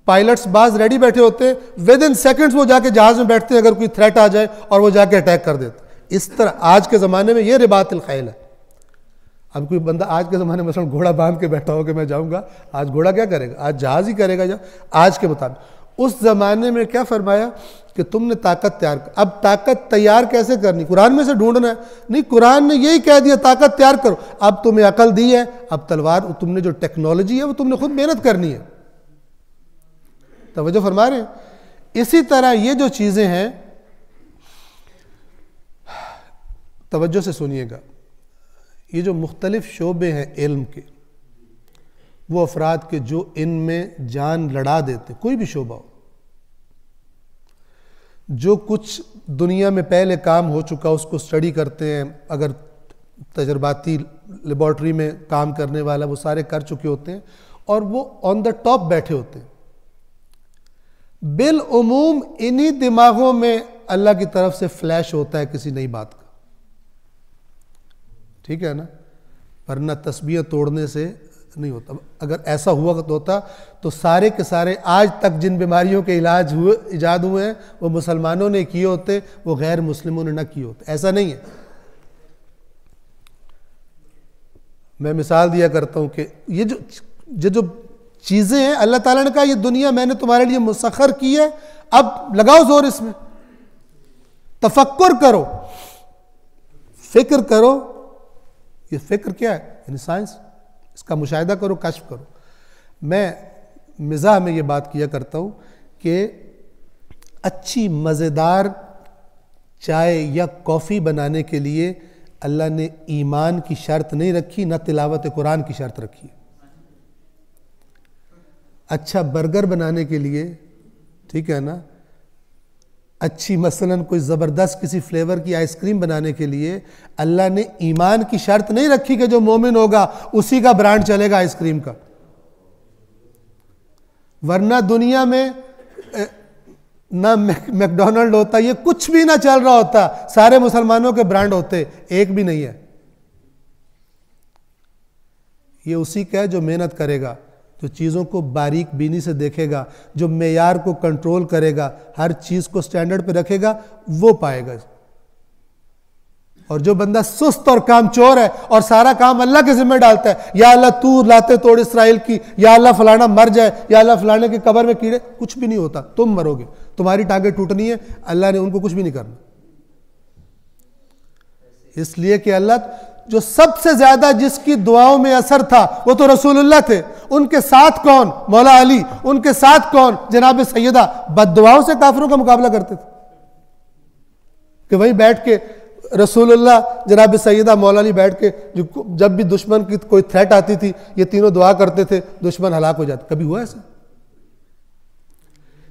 पायलट्स बाज रेडी बैठे होते हैं, विद इन सेकंड्स वो जाके जहाज में बैठते हैं अगर कोई थ्रेट आ जाए और वो जाके अटैक कर देते। इस तरह आज के ज़माने में ये रिबातिल खैल है। अब कोई बंदा आज के ज़माने में मसलन घोड़ा बांध के बैठा हो कि मैं जाऊँगा, आज घोड़ा क्या करेगा? आज जहाज ही करेगा आज के मुताबिक। उस ज़माने में क्या फरमाया कि तुमने ताकत तैयार कर। अब ताकत तैयार कैसे करनी? कुरान में से ढूंढना है? नहीं, कुरान ने यही कह दिया ताकत तैयार करो। अब तुम्हें अकल दी है, अब तलवार, तुमने जो टेक्नोलॉजी है वो तुमने खुद मेहनत करनी है। तवज्जो फरमा रहे हैं? इसी तरह ये जो चीज़ें हैं, तवज्जो से सुनिएगा, ये जो मुख्तलिफ शोबे हैं इल्म के, वो अफराद के जो इनमें जान लड़ा देते, कोई भी शोबा हो, जो कुछ दुनिया में पहले काम हो चुका उसको स्टडी करते हैं, अगर तजर्बाती लेबॉर्ट्री में काम करने वाला वो सारे कर चुके होते हैं और वो ऑन द टॉप बैठे होते हैं। बिल उमूम इन्हीं दिमागों में अल्लाह की तरफ से फ्लैश होता है किसी नई बात का, ठीक है ना, वरना तस्बीह तोड़ने से नहीं होता। अगर ऐसा हुआ होता तो सारे के सारे आज तक जिन बीमारियों के इजाद हुए हैं वो मुसलमानों ने किए होते, वो गैर मुस्लिमों ने ना किए होते। ऐसा नहीं है। मैं मिसाल दिया करता हूं कि ये जो चीजें हैं अल्लाह ताला ने कहा ये दुनिया मैंने तुम्हारे लिए मुसख्खर की है, अब लगाओ जोर इसमें, तफक्कुर करो, फिक्र करो। ये फिक्र क्या है? यानी साइंस, इसका मुशाहिदा करो, कश्फ करो। मैं मिज़ाह में ये बात किया करता हूँ कि अच्छी मज़ेदार चाय या कॉफ़ी बनाने के लिए अल्लाह ने ईमान की शर्त नहीं रखी, ना तिलावत कुरान की शर्त रखी। अच्छा बर्गर बनाने के लिए, ठीक है ना, अच्छी मसलन कोई ज़बरदस्त किसी फ्लेवर की आइसक्रीम बनाने के लिए अल्लाह ने ईमान की शर्त नहीं रखी कि जो मोमिन होगा उसी का ब्रांड चलेगा आइसक्रीम का। वरना दुनिया में ना मैकडोनल्ड होता, ये कुछ भी ना चल रहा होता, सारे मुसलमानों के ब्रांड होते, एक भी नहीं है। ये उसी का है जो मेहनत करेगा, जो चीज़ों को बारीक बीनी से देखेगा, जो मेयार को कंट्रोल करेगा, हर चीज़ को स्टैंडर्ड पे रखेगा, वो पाएगा। और जो बंदा सुस्त और कामचोर है और सारा काम अल्लाह के जिम्मे डालता है, या अल्लाह तू लाते तोड़ इसराइल की, या अल्लाह फलाना मर जाए, या अल्लाह फलाने के कब्र में कीड़े, कुछ भी नहीं होता, तुम मरोगे, तुम्हारी टांगें टूटनी है, अल्लाह ने उनको कुछ भी नहीं करना। इसलिए कि अल्लाह जो सबसे ज्यादा जिसकी दुआओं में असर था वो तो रसूलुल्लाह थे, उनके साथ कौन? मौला अली, उनके साथ कौन? जनाब सैयदा, बद्दुआओं से काफिरों का मुकाबला करते थे कि वहीं बैठ के रसूलुल्लाह, जनाब सैयदा, मौला अली बैठ के जब भी दुश्मन की कोई थ्रेट आती थी ये तीनों दुआ करते थे, दुश्मन हलाक हो जाता। कभी हुआ ऐसा?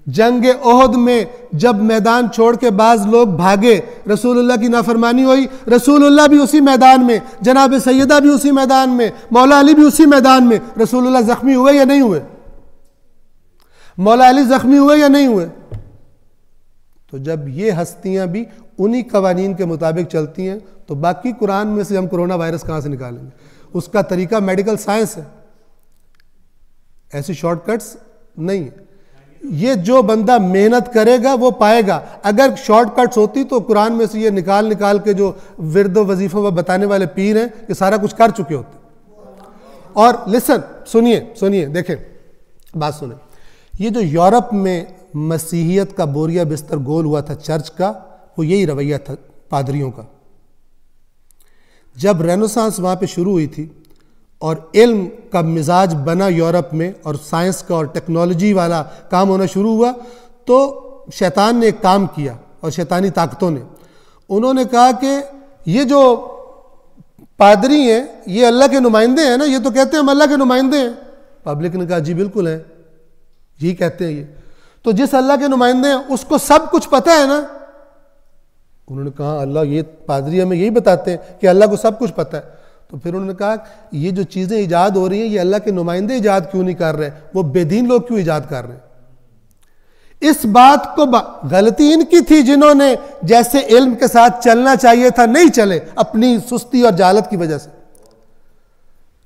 जंग ओहद में जब मैदान छोड़ के बाज लोग भागे, रसूलुल्लाह की नाफरमानी हुई, रसूलुल्लाह भी उसी मैदान में, जनाब सैयदा भी उसी मैदान में, मौला अली भी उसी मैदान में, रसूलुल्लाह जख्मी हुए या नहीं हुए? मौला अली जख्मी हुए या नहीं हुए? तो जब ये हस्तियां भी उन्हीं कवानीन के मुताबिक चलती हैं तो बाकी कुरान में से हम कोरोना वायरस कहां से निकालेंगे? उसका तरीका मेडिकल साइंस है, ऐसी शॉर्टकट्स नहीं है। ये जो बंदा मेहनत करेगा वो पाएगा। अगर शॉर्टकट्स होती तो कुरान में से ये निकाल निकाल के जो विर्द वजीफों में बताने वाले पीर हैं ये सारा कुछ कर चुके होते। और लिसन, सुनिए सुनिए, देखें, बात सुने। ये जो यूरोप में मसीहियत का बोरिया बिस्तर गोल हुआ था चर्च का, वो यही रवैया था पादरियों का। जब रेनेसांस वहाँ पे शुरू हुई थी और इल्म का मिजाज बना यूरोप में और साइंस का और टेक्नोलॉजी वाला काम होना शुरू हुआ, तो शैतान ने एक काम किया और शैतानी ताकतों ने, उन्होंने कहा कि ये जो पादरी हैं ये अल्लाह के नुमाइंदे हैं ना, ये तो कहते हैं हम अल्लाह के नुमाइंदे हैं। पब्लिक ने कहा जी बिल्कुल है, यही कहते हैं ये। तो जिस अल्लाह के नुमाइंदे हैं उसको सब कुछ पता है ना? उन्होंने कहा अल्लाह, ये पादरी हमें यही बताते हैं कि अल्लाह को सब कुछ पता है। तो फिर उन्होंने कहा ये जो चीज़ें ईजाद हो रही हैं ये अल्लाह के नुमाइंदे ईजाद क्यों नहीं कर रहे, वो बेदीन लोग क्यों ईजाद कर रहे हैं? इस बात को गलती इनकी थी जिन्होंने जैसे इल्म के साथ चलना चाहिए था नहीं चले, अपनी सुस्ती और जालत की वजह से।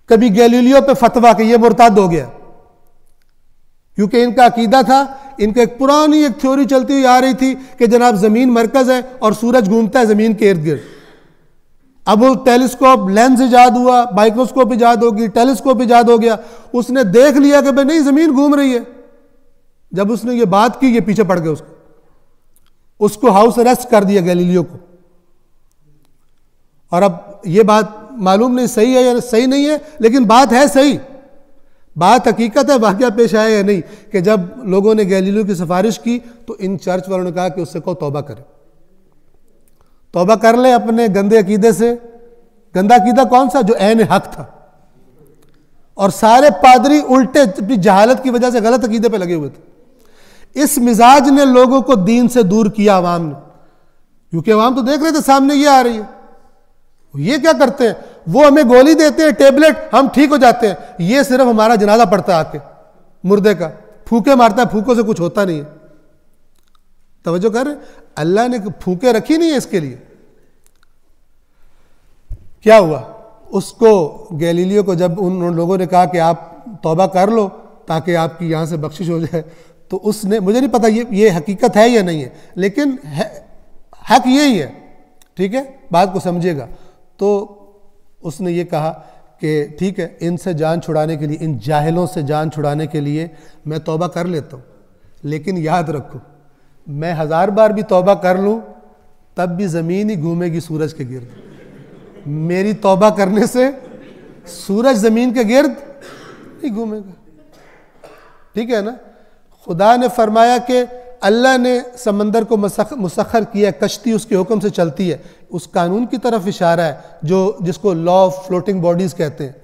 कभी गैलीलियो पे फतवा कि ये मुर्ताद हो गया, क्योंकि इनका अकीदा था, इनका एक पुरानी एक थ्योरी चलती हुई आ रही थी कि जनाब जमीन मरकज है और सूरज घूमता है जमीन के इर्द गिर्द। अब वो टेलीस्कोप, लेंस इजाद हुआ, माइक्रोस्कोप इजाद होगी, टेलीस्कोप इजाद हो गया, उसने देख लिया कि भाई नहीं जमीन घूम रही है। जब उसने ये बात की ये पीछे पड़ गए, उसको हाउस अरेस्ट कर दिया गैलीलियो को। और अब ये बात मालूम नहीं सही है या सही नहीं है, लेकिन बात है सही, बात हकीकत है, वाकया पेश आया या नहीं, कि जब लोगों ने गैलीलियो की सिफारिश की तो इन चर्च वालों ने कहा कि उससे को तौबा करे, तौबा कर ले अपने गंदे अकीदे से। गंदा अकीदा कौन सा? जो ऐन हक था। और सारे पादरी उल्टे अपनी जहालत की वजह से गलत अकीदे पे लगे हुए थे। इस मिजाज ने लोगों को दीन से दूर किया अवाम ने, क्योंकि अवाम तो देख रहे थे सामने ये आ रही है। ये क्या करते हैं, वो हमें गोली देते हैं, टेबलेट, हम ठीक हो जाते हैं। ये सिर्फ हमारा जनाजा पड़ता है आके मुर्दे का, फूके मारता है, फूकों से कुछ होता नहीं है। तवज्जो कर, अल्लाह ने फूके रखी नहीं है इसके लिए। क्या हुआ, उसको गैलीलियो को जब उन लोगों ने कहा कि आप तौबा कर लो ताकि आपकी यहां से बख्शिश हो जाए, तो उसने, मुझे नहीं पता ये हकीकत है या नहीं है, लेकिन हक यही है, ठीक है, बात को समझिएगा। तो उसने ये कहा कि ठीक है, इनसे जान छुड़ाने के लिए, इन जाहिलों से जान छुड़ाने के लिए मैं तौबा कर लेता हूँ, लेकिन याद रखो मैं 1000 बार भी तौबा कर लूँ तब भी ज़मीन ही घूमेगी सूरज के गिर्द। मेरी तौबा करने से सूरज ज़मीन के गिर्द नहीं घूमेगा, ठीक है ना। खुदा ने फरमाया कि अल्लाह ने समंदर को मुसख्खर किया, कश्ती उसके हुक्म से चलती है। उस कानून की तरफ इशारा है जो जिसको लॉ ऑफ फ्लोटिंग बॉडीज़ कहते हैं,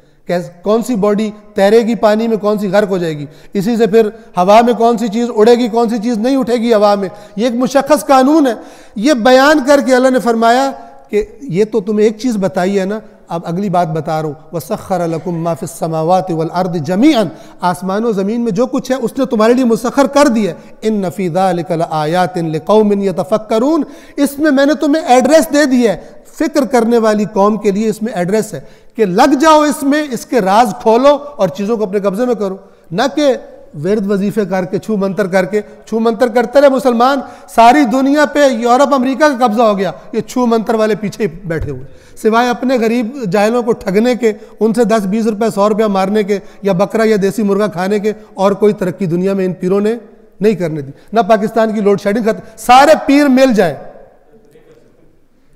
कौन सी बॉडी तैरेगी पानी में, कौन सी गर्क हो जाएगी। इसी से फिर हवा में कौन सी चीज़ उड़ेगी, कौन सी चीज़ नहीं उठेगी हवा में। ये एक मुशख्खस कानून है। ये बयान करके अल्लाह ने फरमाया कि ये तो तुम्हें एक चीज़ बताई है ना, अब अगली बात बता रहा हूँ। वसख्खर लकुम मा फिस समावाति वल अर्द जमीअन, आसमानों ज़मीन में जो कुछ है उसने तुम्हारे लिए मुसख्खर कर दिया। इन्न फी ज़ालिका लआयातिन लिक़ौमिन यतफ़क्करून, इसमें मैंने तुम्हें एड्रेस दे दिया है, फिक्र करने वाली कौम के लिए इसमें एड्रेस है कि लग जाओ इसमें, इसके राज खोलो और चीज़ों को अपने कब्जे में करो। न कि विरद वजीफे करके छू मंतर करके, छू मंतर करते रहे मुसलमान, सारी दुनिया पे यूरोप अमेरिका का कब्जा हो गया, ये छू मंतर वाले पीछे ही बैठे हुए, सिवाय अपने गरीब जाहिलों को ठगने के, उनसे 10-20 रुपए 100 रुपया मारने के, या बकरा या देसी मुर्गा खाने के, और कोई तरक्की दुनिया में इन पीरों ने नहीं करने दी। ना पाकिस्तान की लोड शेडिंग खत्म, सारे पीर मिल जाए,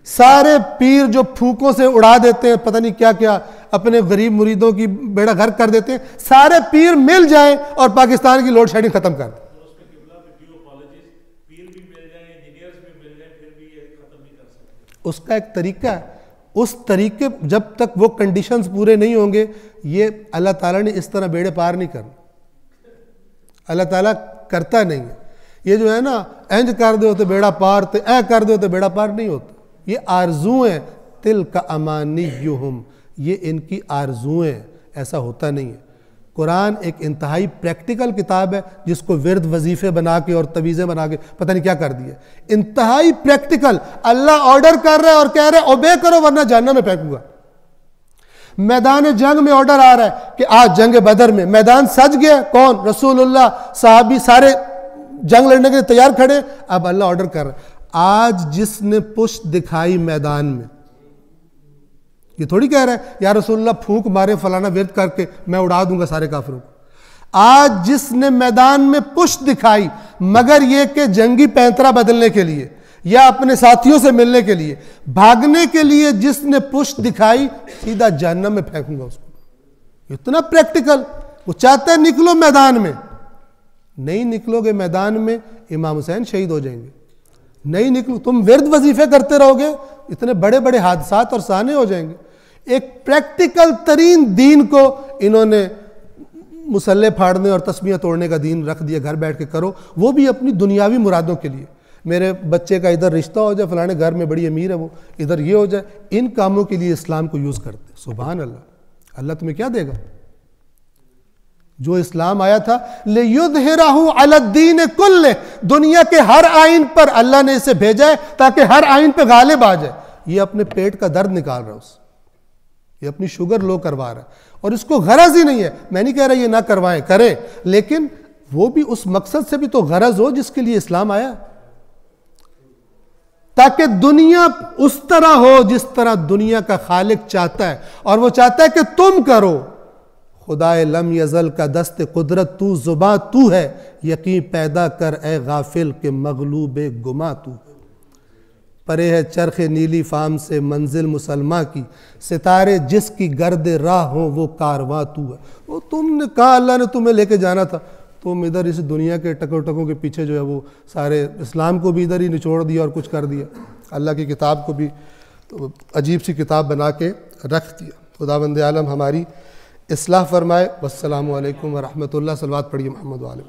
सारे पीर जो फूकों से उड़ा देते हैं पता नहीं क्या क्या, अपने गरीब मुरीदों की बेड़ा गर्क कर देते हैं, सारे पीर मिल जाएं और पाकिस्तान की लोड शेडिंग खत्म कर दें। उसका एक तरीका है, उस तरीके, जब तक वो कंडीशंस पूरे नहीं होंगे, ये अल्लाह ताला ने इस तरह बेड़े पार नहीं करना, अल्लाह ताला करता नहीं है। ये जो है ना, इंज कर दो तो बेड़ा पार, तो ऐ कर दो तो बेड़ा पार नहीं होता। ये आरज़ुएं, तिल का अमानियुहुम, ये इनकी आरज़ुएं, ऐसा होता नहीं है। कुरान एक इंतहाई प्रैक्टिकल किताब है, जिसको विरद वजीफ़े बना के और तवीज़ें बना के पता नहीं क्या कर दिया। इंतहाई प्रैक्टिकल, अल्लाह ऑर्डर कर रहा है और कह रहा है ओबे करो वरना जहन्नम में फेंकूंगा। मैदान जंग में ऑर्डर आ रहा है कि आज जंग बदर में मैदान सज गया, कौन? रसूलुल्लाह, सहाबी सारे जंग लड़ने के लिए तैयार खड़े। अब अल्लाह ऑर्डर कर रहा है, आज जिसने पुष्ट दिखाई मैदान में, ये थोड़ी कह रहा है या रसूलुल्लाह फूंक मारे फलाना विरद करके मैं उड़ा दूंगा सारे काफिरों को। आज जिसने मैदान में पुष्ट दिखाई, मगर ये कि जंगी पैंतरा बदलने के लिए या अपने साथियों से मिलने के लिए, भागने के लिए जिसने पुष्ट दिखाई, सीधा जहन्नम में फेंकूंगा उसको। इतना प्रैक्टिकल। वो चाहते हैं निकलो मैदान में, नहीं निकलोगे मैदान में इमाम हुसैन शहीद हो जाएंगे। नहीं निकलो, तुम विरद वजीफे करते रहोगे, इतने बड़े बड़े हादसात और साने हो जाएंगे। एक प्रैक्टिकल तरीन दीन को इन्होंने मुसल्ले फाड़ने और तस्बीहां तोड़ने का दीन रख दिया, घर बैठ के करो, वो भी अपनी दुनियावी मुरादों के लिए। मेरे बच्चे का इधर रिश्ता हो जाए, फलाने घर में बड़ी अमीर है वो, इधर ये हो जाए, इन कामों के लिए इस्लाम को यूज़ करते। सुभान अल्लाह। अल्लाह तुम्हें क्या देगा? जो इस्लाम आया था लियुज़हिरहु अलद्दीन कुल्ले, दुनिया के हर आइन पर अल्लाह ने इसे भेजा है ताकि हर आइन पे गालिब आ जाए। ये अपने पेट का दर्द निकाल रहा है उससे, ये अपनी शुगर लो करवा रहा है, और इसको गरज ही नहीं है। मैं नहीं कह रहा ये ना करवाएं, करें, लेकिन वो भी उस मकसद से भी तो गरज हो जिसके लिए इस्लाम आया, ताकि दुनिया उस तरह हो जिस तरह दुनिया का खालिक चाहता है। और वो चाहता है कि तुम करो। खुदाए लम यज़ल का दस्त कुदरत तू, जुबां तू है, यकीन पैदा कर ए गाफिल के मगलूबे गुमा तू। परे है चरखे नीली फाम से मंजिल मुसलमा की, सितारे जिसकी गर्द राह हो वो कारवां तू है। वो तुमने कहा, अल्लाह ने तुम्हें लेके जाना था, तुम इधर इस दुनिया के टकों के पीछे जो है वो सारे इस्लाम को भी इधर ही निचोड़ दिया और कुछ कर दिया। अल्लाह की किताब को भी तो अजीब सी किताब बना के रख दिया। खुदावंद आलम हमारी इस्लाह फरमाए। वस्सलामु अलैकुम व रहमतुल्लाह। सलवात पढ़िए मोहम्मद वाले।